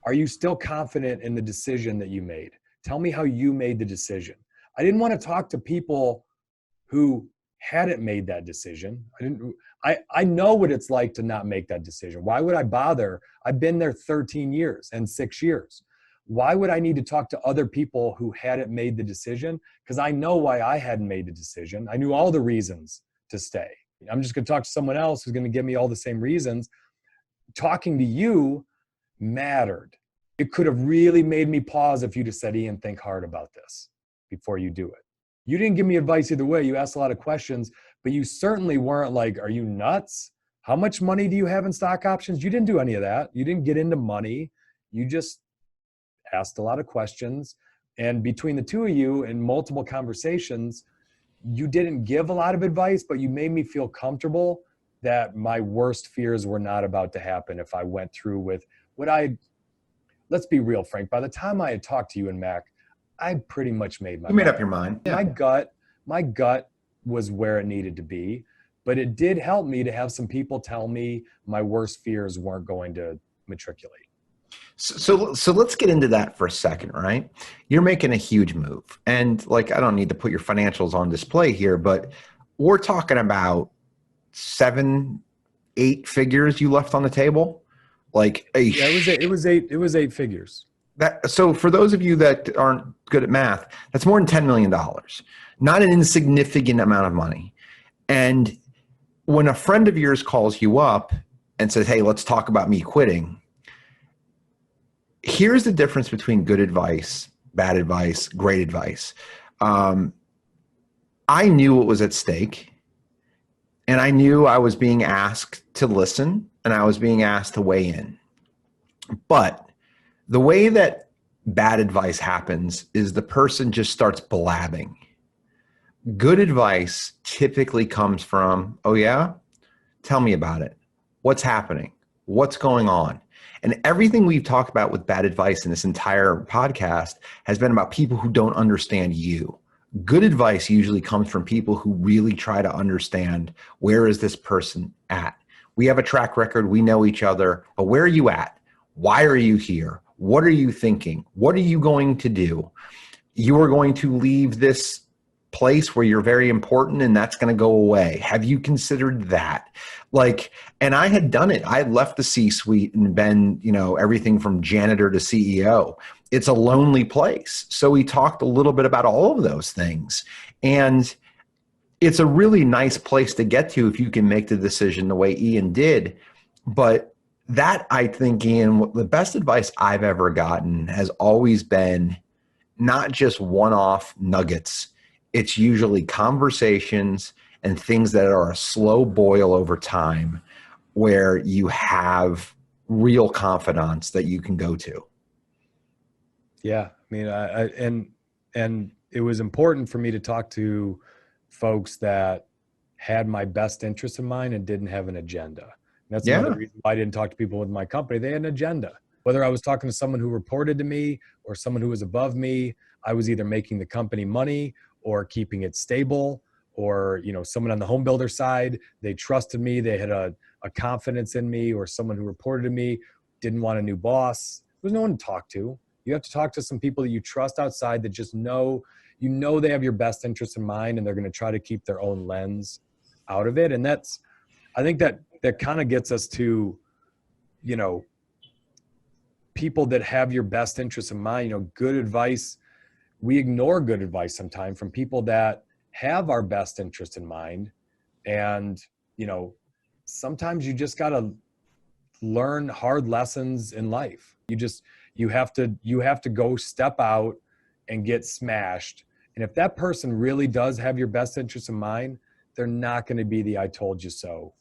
are you still confident in the decision that you made? Tell me how you made the decision. I didn't want to talk to people who hadn't made that decision. I know what it's like to not make that decision. Why would I bother? I've been there 13 years and 6 years. Why would I need to talk to other people who hadn't made the decision? Because I know why I hadn't made the decision. I knew all the reasons to stay. I'm just going to talk to someone else who's going to give me all the same reasons. Talking to you mattered. It could have really made me pause if you'd have said, Ian, think hard about this before you do it. You didn't give me advice either way. You asked a lot of questions, but you certainly weren't like, are you nuts? How much money do you have in stock options? You didn't do any of that. You didn't get into money. You just asked a lot of questions. And between the two of you in multiple conversations, you didn't give a lot of advice, but you made me feel comfortable that my worst fears were not about to happen if I went through with let's be real, Frank. By the time I had talked to you and Mac, I pretty much made my You made mind. up your mind. Yeah. My gut was where it needed to be, but it did help me to have some people tell me my worst fears weren't going to matriculate. So let's get into that for a second, right? You're making a huge move. And like, I don't need to put your financials on display here, but we're talking about 7, 8 figures you left on the table. Like it was 8 figures. So for those of you that aren't good at math, that's more than $10 million, not an insignificant amount of money. And when a friend of yours calls you up and says, hey, let's talk about me quitting, here's the difference between good advice, bad advice, great advice. I knew what was at stake, and I knew I was being asked to listen, and I was being asked to weigh in. But the way that bad advice happens is the person just starts blabbing. Good advice typically comes from, oh yeah, tell me about it. What's happening? What's going on? And everything we've talked about with bad advice in this entire podcast has been about people who don't understand you. Good advice usually comes from people who really try to understand, where is this person at? We have a track record. We know each other, but where are you at? Why are you here? What are you thinking? What are you going to do? You are going to leave this place where you're very important, and that's going to go away. Have you considered that? And I had done it. I had left the C-suite and been, everything from janitor to CEO. It's a lonely place. So we talked a little bit about all of those things. And it's a really nice place to get to if you can make the decision the way Ian did. But that, I think, Ian, the best advice I've ever gotten has always been not just one-off nuggets. It's usually conversations and things that are a slow boil over time, where you have real confidants that you can go to. Yeah. I mean, and it was important for me to talk to folks that had my best interest in mind and didn't have an agenda. And that's another reason why I didn't talk to people with my company. They had an agenda. Whether I was talking to someone who reported to me or someone who was above me, I was either making the company money or keeping it stable, or, someone on the home builder side, they trusted me. They had a confidence in me, or someone who reported to me didn't want a new boss. There was no one to talk to. You have to talk to some people that you trust outside that just know they have your best interest in mind, and they're going to try to keep their own lens out of it. And I think that kind of gets us to, people that have your best interest in mind. Good advice. We ignore good advice sometimes from people that have our best interest in mind. And, sometimes you just got to learn hard lessons in life. You have to go step out and get smashed. And if that person really does have your best interest in mind, they're not going to be the I told you so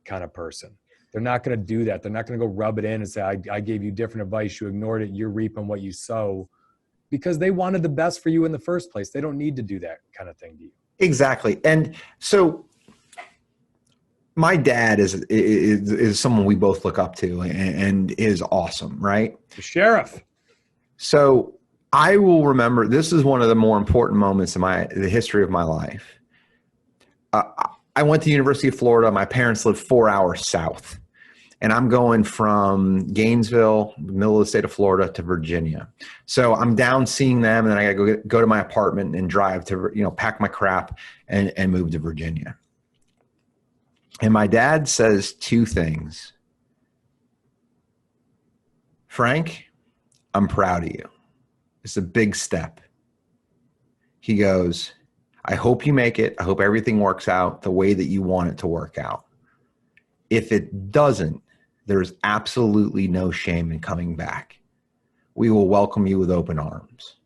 kind of person. They're not going to do that. They're not going to go rub it in and say, I gave you different advice. You ignored it. You're reaping what you sow, because they wanted the best for you in the first place. They don't need to do that kind of thing to you. Exactly. And so my dad is someone we both look up to and is awesome, right? The sheriff. So I will remember, this is one of the more important moments in the history of my life. I went to the University of Florida. My parents lived 4 hours south. And I'm going from Gainesville, the middle of the state of Florida, to Virginia. So I'm down seeing them, and then I got to go to my apartment and drive to, pack my crap and move to Virginia. And my dad says 2 things. Frank, I'm proud of you. It's a big step. He goes, I hope you make it. I hope everything works out the way that you want it to work out. If it doesn't, there's absolutely no shame in coming back. We will welcome you with open arms.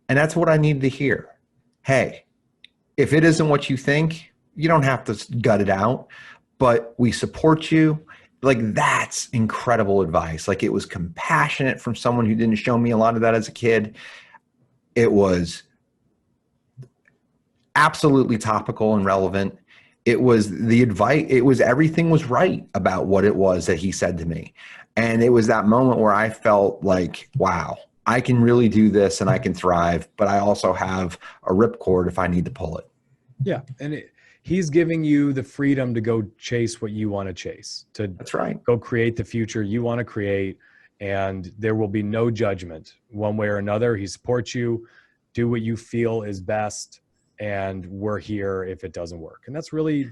And that's what I needed to hear. Hey, if it isn't what you think, you don't have to gut it out, but we support you. That's incredible advice. It was compassionate from someone who didn't show me a lot of that as a kid. It was absolutely topical and relevant. It was the advice. It was everything was right about what it was that he said to me. And it was that moment where I felt like, wow, I can really do this and I can thrive, but I also have a ripcord if I need to pull it. Yeah. And he's giving you the freedom to go chase what you want to chase, to That's right. go create the future you want to create. And there will be no judgment one way or another. He supports you. Do what you feel is best. And we're here if it doesn't work. And that's really,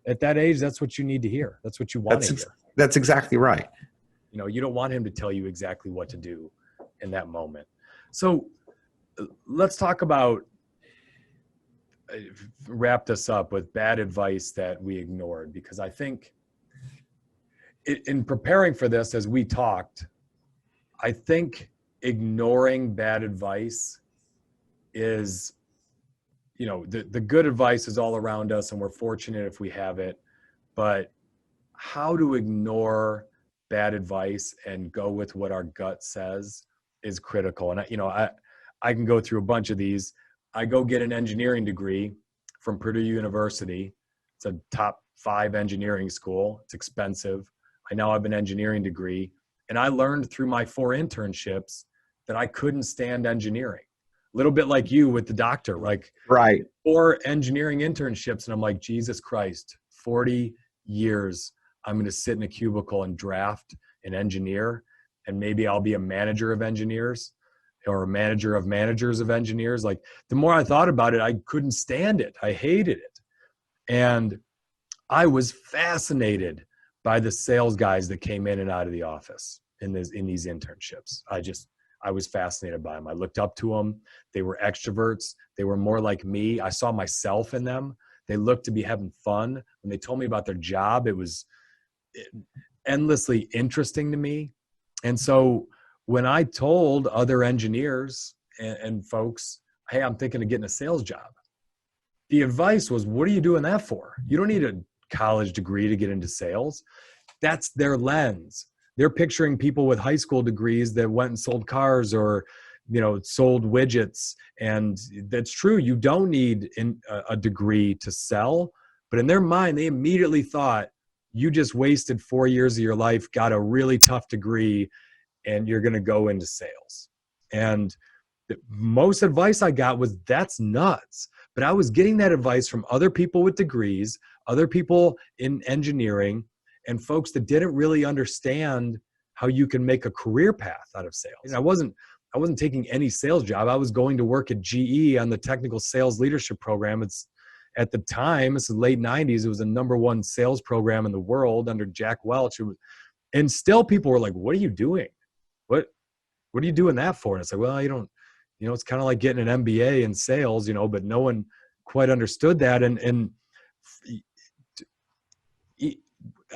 at that age, that's what you need to hear. That's what you want to hear. That's exactly right. You know, you don't want him to tell you exactly what to do in that moment. So let's talk about, wrap this up with bad advice that we ignored, because I think in preparing for this, as we talked, I think ignoring bad advice is, you know, the good advice is all around us and we're fortunate if we have it, but how to ignore bad advice and go with what our gut says is critical. And I can go through a bunch of these. I go get an engineering degree from Purdue University. It's a top 5 engineering school. It's expensive. I now have an engineering degree, and I learned through my 4 internships that I couldn't stand engineering. A little bit like you with the doctor, like right. 4 engineering internships. And I'm like, Jesus Christ, 40 years. I'm going to sit in a cubicle and draft an engineer, and maybe I'll be a manager of engineers or a manager of managers of engineers. Like, the more I thought about it, I couldn't stand it. I hated it. And I was fascinated by the sales guys that came in and out of the office in these internships. I was fascinated by them. I looked up to them. They were extroverts. They were more like me. I saw myself in them. They looked to be having fun. When they told me about their job, it was endlessly interesting to me. And so when I told other engineers and folks, hey, I'm thinking of getting a sales job, the advice was, what are you doing that for? You don't need a college degree to get into sales. That's their lens. They're picturing people with high school degrees that went and sold cars or, you know, sold widgets. And that's true. You don't need a degree to sell. But in their mind, they immediately thought, you just wasted 4 years of your life, got a really tough degree, and you're going to go into sales. And most advice I got was, that's nuts. But I was getting that advice from other people with degrees, other people in engineering, and folks that didn't really understand how you can make a career path out of sales. And I wasn't taking any sales job. I was going to work at GE on the technical sales leadership program. At the time, it's the late 90s, it was the #1 sales program in the world under Jack Welch. And still people were like, what are you doing? What are you doing that for? And it's like, well, you don't, you know, it's kind of like getting an MBA in sales, you know, but no one quite understood that. And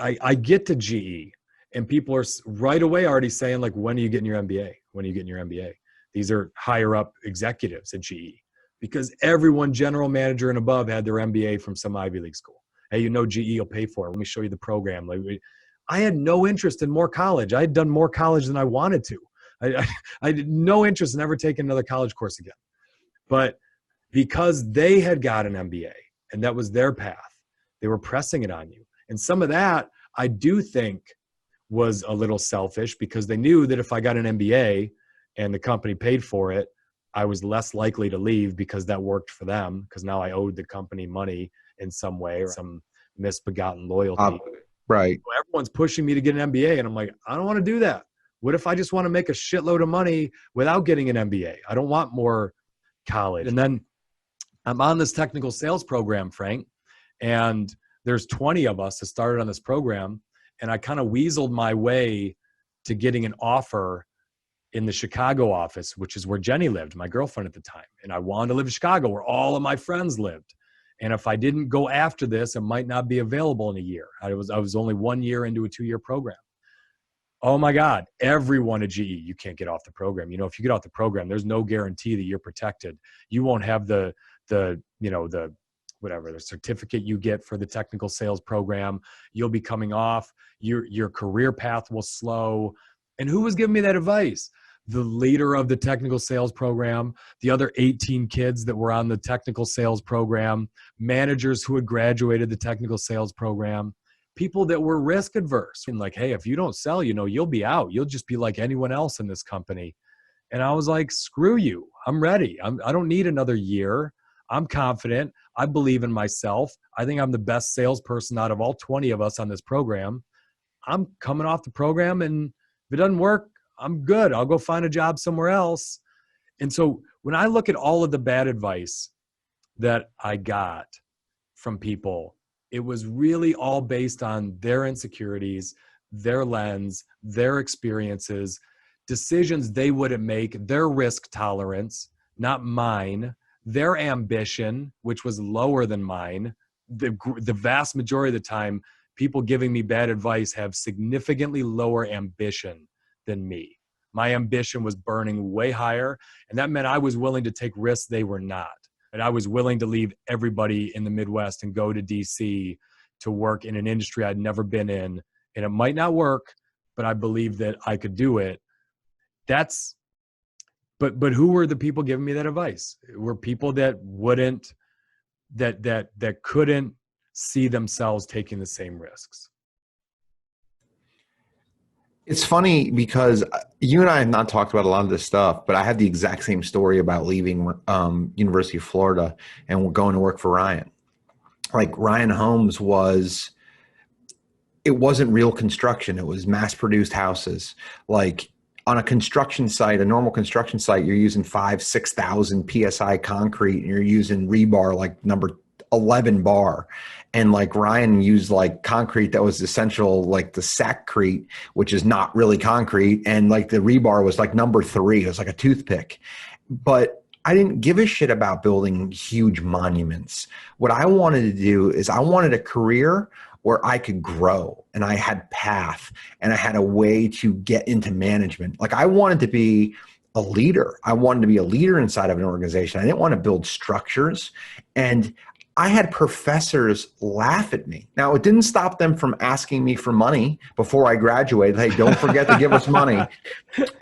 I get to GE and people are right away already saying, like, when are you getting your MBA? When are you getting your MBA? These are higher up executives at GE, because everyone general manager and above had their MBA from some Ivy League school. Hey, you know, GE will pay for it. Let me show you the program. Like, I had no interest in more college. I had done more college than I wanted to. I had no interest in ever taking another college course again. But because they had got an MBA and that was their path, they were pressing it on you. And some of that I do think was a little selfish, because they knew that if I got an MBA and the company paid for it, I was less likely to leave, because that worked for them, because now I owed the company money in some way, or some misbegotten loyalty. Right. So everyone's pushing me to get an MBA, and I'm like, I don't want to do that. What if I just want to make a shitload of money without getting an MBA? I don't want more college. And then I'm on this technical sales program, Frank, and there's 20 of us that started on this program, and I kind of weaseled my way to getting an offer in the Chicago office, which is where Jenny lived, my girlfriend at the time. And I wanted to live in Chicago, where all of my friends lived. And if I didn't go after this, it might not be available in a year. I was only 1 year into a 2-year program. Oh my God, everyone at GE, you can't get off the program. You know, if you get off the program, there's no guarantee that you're protected. You won't have the certificate you get for the technical sales program. You'll be coming off. Your career path will slow. And who was giving me that advice? the leader of the technical sales program, the other 18 kids that were on the technical sales program, managers who had graduated the technical sales program, people that were risk adverse and like, hey, if you don't sell, you'll be out. You'll just be like anyone else in this company. And I was like, screw you. I'm ready. I don't need another year. I'm confident. I believe in myself. I think I'm the best salesperson out of all 20 of us on this program. I'm coming off the program, and if it doesn't work, I'm good. I'll go find a job somewhere else. And so when I look at all of the bad advice that I got from people, it was really all based on their insecurities, their lens, their experiences, decisions they wouldn't make, their risk tolerance, not mine, their ambition, which was lower than mine. The vast majority of the time, people giving me bad advice have significantly lower ambition than me. My ambition was burning way higher, and that meant I was willing to take risks they were not. And I was willing to leave everybody in the Midwest and go to DC to work in an industry I'd never been in. And it might not work, but I believed that I could do it. But who were the people giving me that advice? It were people that wouldn't, that couldn't see themselves taking the same risks. It's funny because you and I have not talked about a lot of this stuff, but I had the exact same story about leaving University of Florida and going to work for Ryan. Like Ryan Homes it wasn't real construction. It was mass-produced houses. Like on a construction site, a normal construction site, you're using 5,000-6,000 PSI concrete, and you're using rebar like number 11 bar. And like Ryan used like concrete that was essential, like the sackcrete, which is not really concrete. And like the rebar was like number 3. It was like a toothpick. But I didn't give a shit about building huge monuments. What I wanted to do is I wanted a career where I could grow and I had path and I had a way to get into management. Like I wanted to be a leader. I wanted to be a leader inside of an organization. I didn't want to build structures. And I had professors laugh at me. Now, it didn't stop them from asking me for money before I graduated. Hey, don't forget to give us money.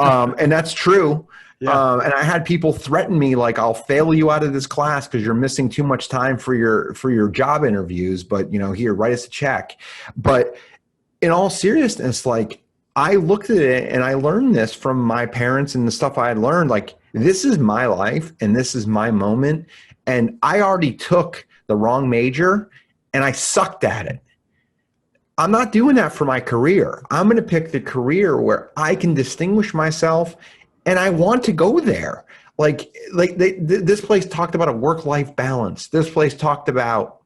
And that's true. Yeah. And I had people threaten me like, I'll fail you out of this class because you're missing too much time for your job interviews. But, here, write us a check. But in all seriousness, like I looked at it and I learned this from my parents and the stuff I had learned. Like, this is my life and this is my moment. And I already took the wrong major and I sucked at it. I'm not doing that for my career. I'm going to pick the career where I can distinguish myself, and I want to go there. This place talked about a work-life balance. This place talked about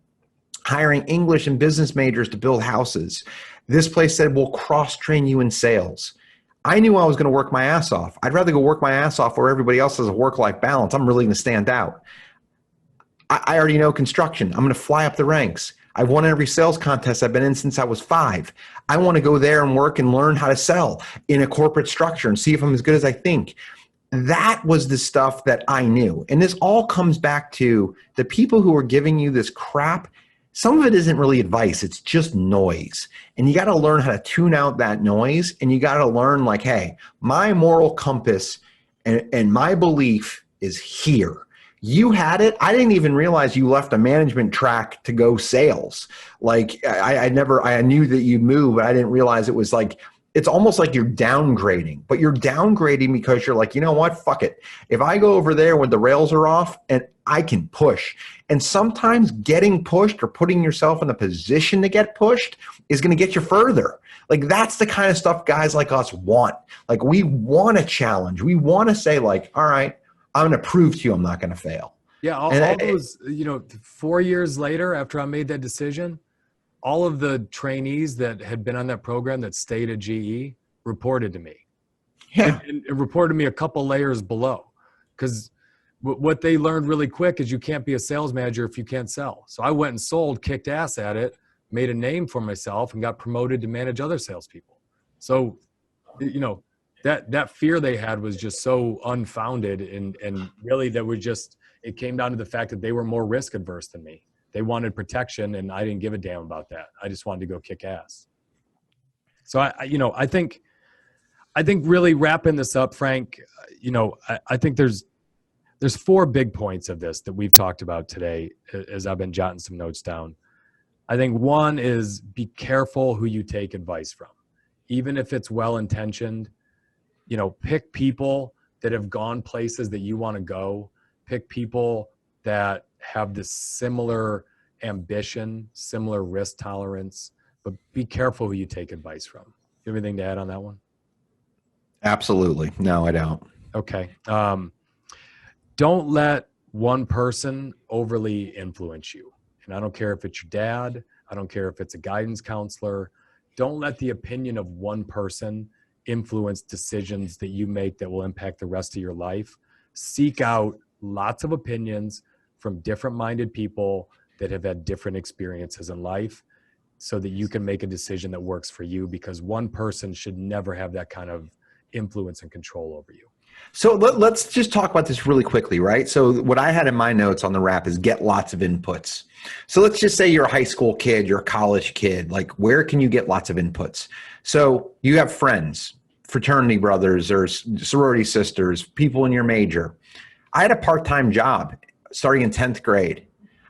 hiring English and business majors to build houses. This place said, we'll cross-train you in sales. I knew I was going to work my ass off. I'd rather go work my ass off where everybody else has a work-life balance. I'm really going to stand out. I already know construction. I'm going to fly up the ranks. I've won every sales contest I've been in since I was 5. I want to go there and work and learn how to sell in a corporate structure and see if I'm as good as I think. That was the stuff that I knew. And this all comes back to the people who are giving you this crap. Some of it isn't really advice. It's just noise. And you got to learn how to tune out that noise. And you got to learn like, hey, my moral compass and my belief is here. You had it. I didn't even realize you left a management track to go sales. Like I knew that you moved, but I didn't realize it was like, it's almost like you're downgrading, but you're downgrading because you're like, you know what? Fuck it. If I go over there when the rails are off and I can push, and sometimes getting pushed or putting yourself in a position to get pushed is going to get you further. Like that's the kind of stuff guys like us want. Like we want a challenge. We want to say like, all right, I'm going to prove to you I'm not going to fail. Yeah. All those, 4 years later, after I made that decision, all of the trainees that had been on that program that stayed at GE reported to me. Yeah. And reported to me a couple layers below. Because what they learned really quick is you can't be a sales manager if you can't sell. So I went and sold, kicked ass at it, made a name for myself, and got promoted to manage other salespeople. So, that fear they had was just so unfounded, and really it came down to the fact that they were more risk adverse than me. They wanted protection, and I didn't give a damn about that. I just wanted to go kick ass. So I think I think really wrapping this up, Frank, I think there's 4 big points of this that we've talked about today as I've been jotting some notes down. I think one is be careful who you take advice from. Even if it's well-intentioned, pick people that have gone places that you want to go. Pick people that have this similar ambition, similar risk tolerance, but be careful who you take advice from. You have anything to add on that one? Absolutely. No, I don't. Okay. Don't let one person overly influence you. And I don't care if it's your dad. I don't care if it's a guidance counselor. Don't let the opinion of one person influence decisions that you make that will impact the rest of your life. Seek out lots of opinions from different minded people that have had different experiences in life so that you can make a decision that works for you, because one person should never have that kind of influence and control over you. So let's just talk about this really quickly, right? So what I had in my notes on the wrap is get lots of inputs. So let's just say you're a high school kid, you're a college kid. Like, where can you get lots of inputs? So you have friends, fraternity brothers or sorority sisters, people in your major. I had a part-time job starting in 10th grade.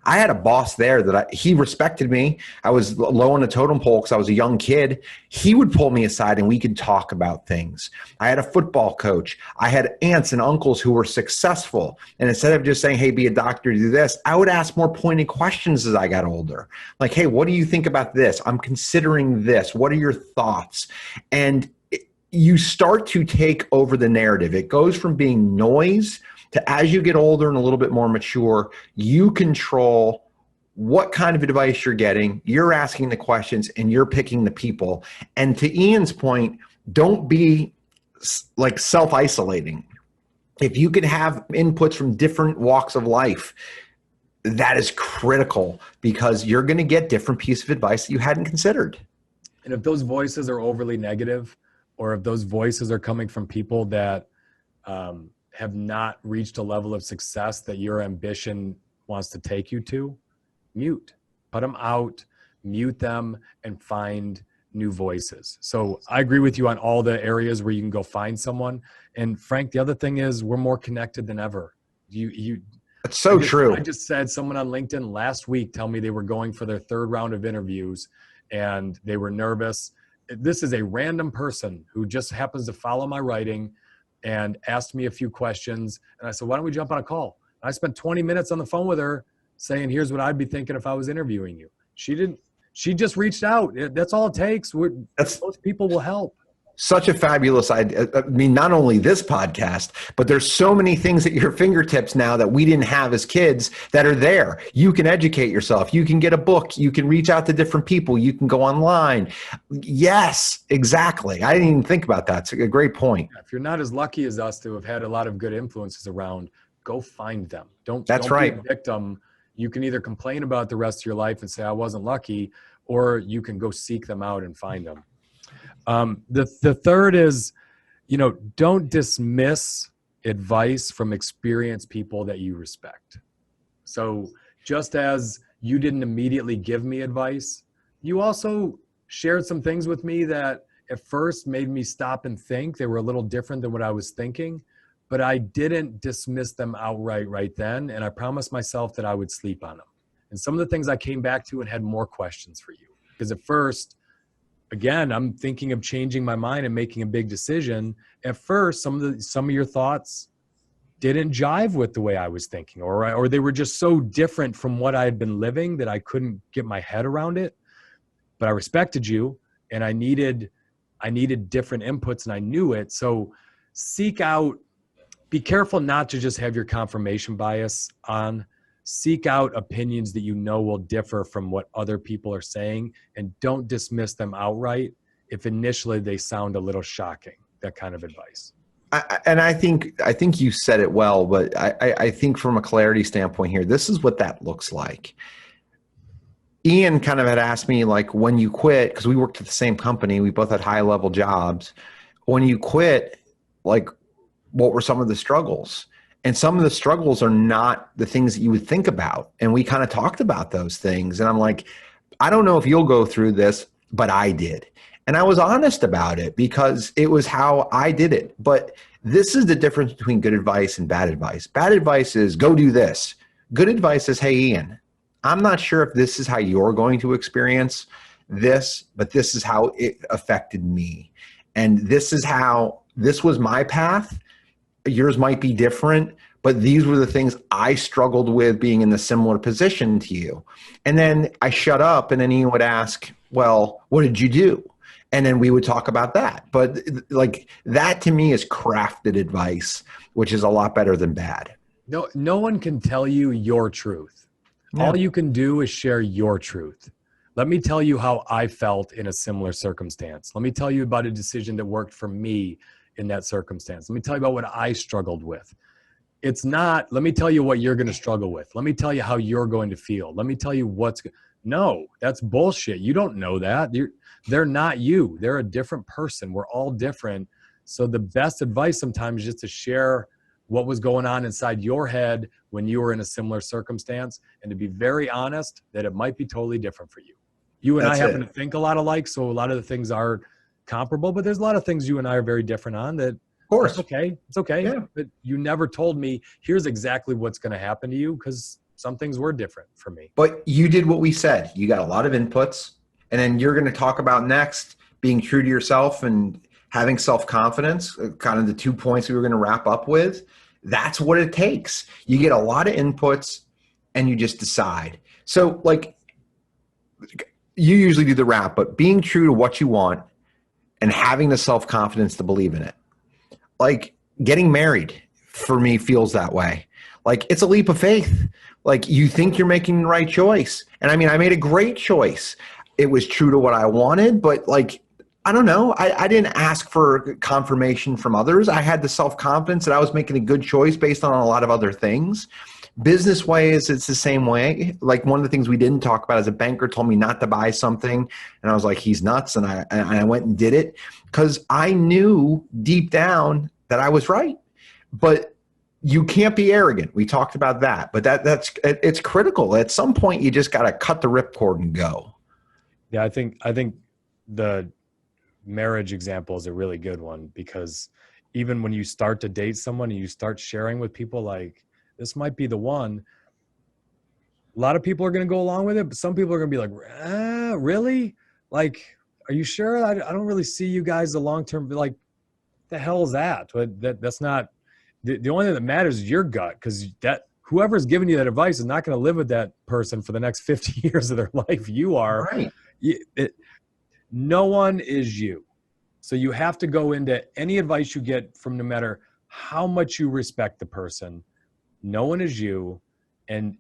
I had a boss there that he respected me. I was low on the totem pole because I was a young kid. He would pull me aside and we could talk about things. I had a football coach. I had aunts and uncles who were successful. And instead of just saying, hey, be a doctor, do this, I would ask more pointed questions as I got older. Like, hey, what do you think about this? I'm considering this. What are your thoughts? And you start to take over the narrative. It goes from being noise to, as you get older and a little bit more mature, you control what kind of advice you're getting, you're asking the questions, and you're picking the people. And to Ian's point, don't be like self-isolating. If you can have inputs from different walks of life, that is critical, because you're going to get different pieces of advice that you hadn't considered. And if those voices are overly negative, or if those voices are coming from people that have not reached a level of success that your ambition wants to take you to, put them out, mute them, and find new voices. So I agree with you on all the areas where you can go find someone. And Frank, the other thing is we're more connected than ever. That's so true. I just said someone on LinkedIn last week tell me they were going for their 3rd round of interviews and they were nervous. This is a random person who just happens to follow my writing and asked me a few questions. And I said, why don't we jump on a call? And I spent 20 minutes on the phone with her saying, here's what I'd be thinking if I was interviewing you. She just reached out. That's all it takes. Most people will help. Such a fabulous idea. I mean, not only this podcast, but there's so many things at your fingertips now that we didn't have as kids that are there. You can educate yourself. You can get a book. You can reach out to different people. You can go online. Yes, exactly. I didn't even think about that. It's a great point. If you're not as lucky as us to have had a lot of good influences around, go find them. Don't be a victim. You can either complain about the rest of your life and say, I wasn't lucky, or you can go seek them out and find them. The third is, don't dismiss advice from experienced people that you respect. So just as you didn't immediately give me advice, you also shared some things with me that at first made me stop and think. They were a little different than what I was thinking, but I didn't dismiss them outright right then. And I promised myself that I would sleep on them. And some of the things I came back to and had more questions for you, because at first, again, I'm thinking of changing my mind and making a big decision. At first, some of your thoughts didn't jive with the way I was thinking, or they were just so different from what I had been living that I couldn't get my head around it. But I respected you, and I needed different inputs, and I knew it. So seek out, be careful not to just have your confirmation bias on. Seek out opinions that you know will differ from what other people are saying, and don't dismiss them outright if initially they sound a little shocking, that kind of advice. I think you said it well, but I think from a clarity standpoint here, this is what that looks like. Ian kind of had asked me, like, when you quit, because we worked at the same company, we both had high level jobs. When you quit, like, what were some of the struggles? And some of the struggles are not the things that you would think about. And we kind of talked about those things. And I'm like, I don't know if you'll go through this, but I did. And I was honest about it because it was how I did it. But this is the difference between good advice and bad advice. Bad advice is go do this. Good advice is, hey, Ian, I'm not sure if this is how you're going to experience this, but this is how it affected me. And this was my path. Yours might be different, but these were the things I struggled with being in a similar position to you. And then I shut up, and then Ian would ask, well, what did you do? And then we would talk about that. But like that to me is crafted advice, which is a lot better than bad. No one can tell you your truth. Yeah. All you can do is share your truth. Let me tell you how I felt in a similar circumstance. Let me tell you about a decision that worked for me in that circumstance. Let me tell you about what I struggled with. It's not, let me tell you what you're going to struggle with. Let me tell you how you're going to feel. Let me tell you no, that's bullshit. You don't know that. They're not you. They're a different person. We're all different. So the best advice sometimes is just to share what was going on inside your head when you were in a similar circumstance, and to be very honest that it might be totally different for you. You and I happen to think a lot alike, so a lot of the things are comparable, but there's a lot of things you and I are very different on that. Of course. It's okay. Yeah. But you never told me, here's exactly what's going to happen to you, because some things were different for me. But you did what we said. You got a lot of inputs, and then you're going to talk about next being true to yourself and having self-confidence, kind of the 2 points we were going to wrap up with. That's what it takes. You get a lot of inputs and you just decide. So like you usually do the wrap, but being true to what you want and having the self-confidence to believe in it. Like getting married for me feels that way. Like it's a leap of faith. Like you think you're making the right choice. And I mean, I made a great choice. It was true to what I wanted, but like, I don't know. I didn't ask for confirmation from others. I had the self-confidence that I was making a good choice based on a lot of other things. Business ways, it's the same way. Like one of the things we didn't talk about is a banker told me not to buy something. And I was like, he's nuts. And I went and did it because I knew deep down that I was right. But you can't be arrogant. We talked about that. But it's critical. At some point, you just got to cut the ripcord and go. Yeah, I think the marriage example is a really good one, because even when you start to date someone and you start sharing with people like this might be the one, a lot of people are going to go along with it, but some people are going to be like, really? Like, are you sure? I don't really see you guys the long-term, like, the hell is that? That's not, the only thing that matters is your gut, because that whoever's giving you that advice is not going to live with that person for the next 50 years of their life. You are. Right. No one is you. So you have to go into any advice you get from, no matter how much you respect the person, no one is you. And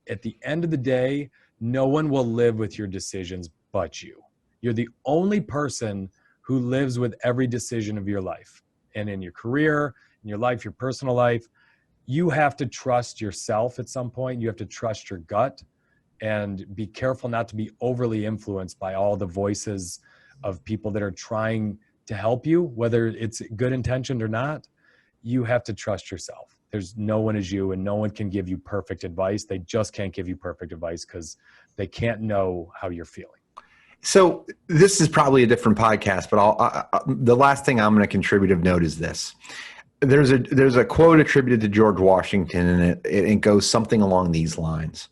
at the end of the day, no one will live with your decisions but you. You're the only person who lives with every decision of your life. And in your career, in your life, your personal life, you have to trust yourself at some point. You have to trust your gut. And be careful not to be overly influenced by all the voices of people that are trying to help you, whether it's good intentioned or not. You have to trust yourself. There's no one is you, and no one can give you perfect advice. They just can't give you perfect advice because they can't know how you're feeling. So this is probably a different podcast, but the last thing I'm going to contribute of note is this. There's a quote attributed to George Washington, and it goes something along these lines.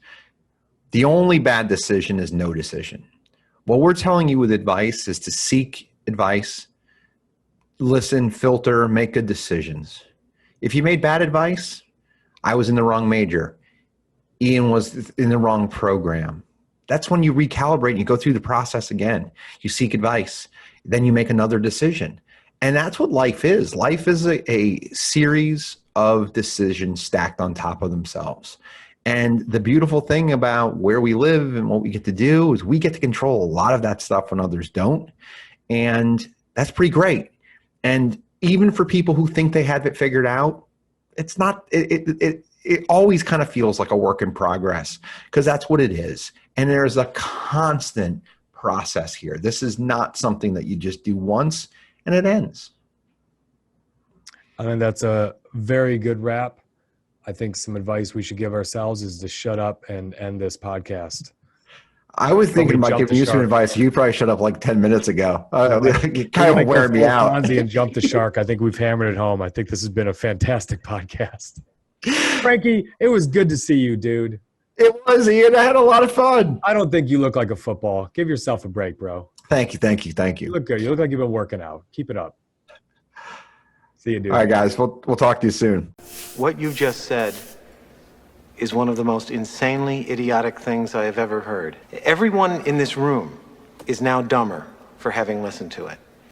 The only bad decision is no decision. What we're telling you with advice is to seek advice, listen, filter, make good decisions. If you made bad advice, I was in the wrong major. Ian was in the wrong program. That's when you recalibrate and you go through the process again. You seek advice, then you make another decision. And that's what life is. Life is a series of decisions stacked on top of themselves. And the beautiful thing about where we live and what we get to do is we get to control a lot of that stuff when others don't. And that's pretty great. And even for people who think they have it figured out, it's not, it always kind of feels like a work in progress, because that's what it is. And there's a constant process here. This is not something that you just do once and it ends. I think that's a very good wrap. I think some advice we should give ourselves is to shut up and end this podcast. I was thinking about jumped giving the you some shark. advice. You probably shut up like 10 minutes ago. You kind Like of wear me out. Fonzie and jump the shark. I think we've hammered it home. I think this has been a fantastic podcast. Frankie, it was good to see you, dude. It was, Ian. I had a lot of fun. I don't think you look like a football. Give yourself a break, bro. Thank you. You look good. You look like you've been working out. Keep it up. See you, dude. All right, guys. We'll talk to you soon. What you just said is one of the most insanely idiotic things I have ever heard. Everyone in this room is now dumber for having listened to it.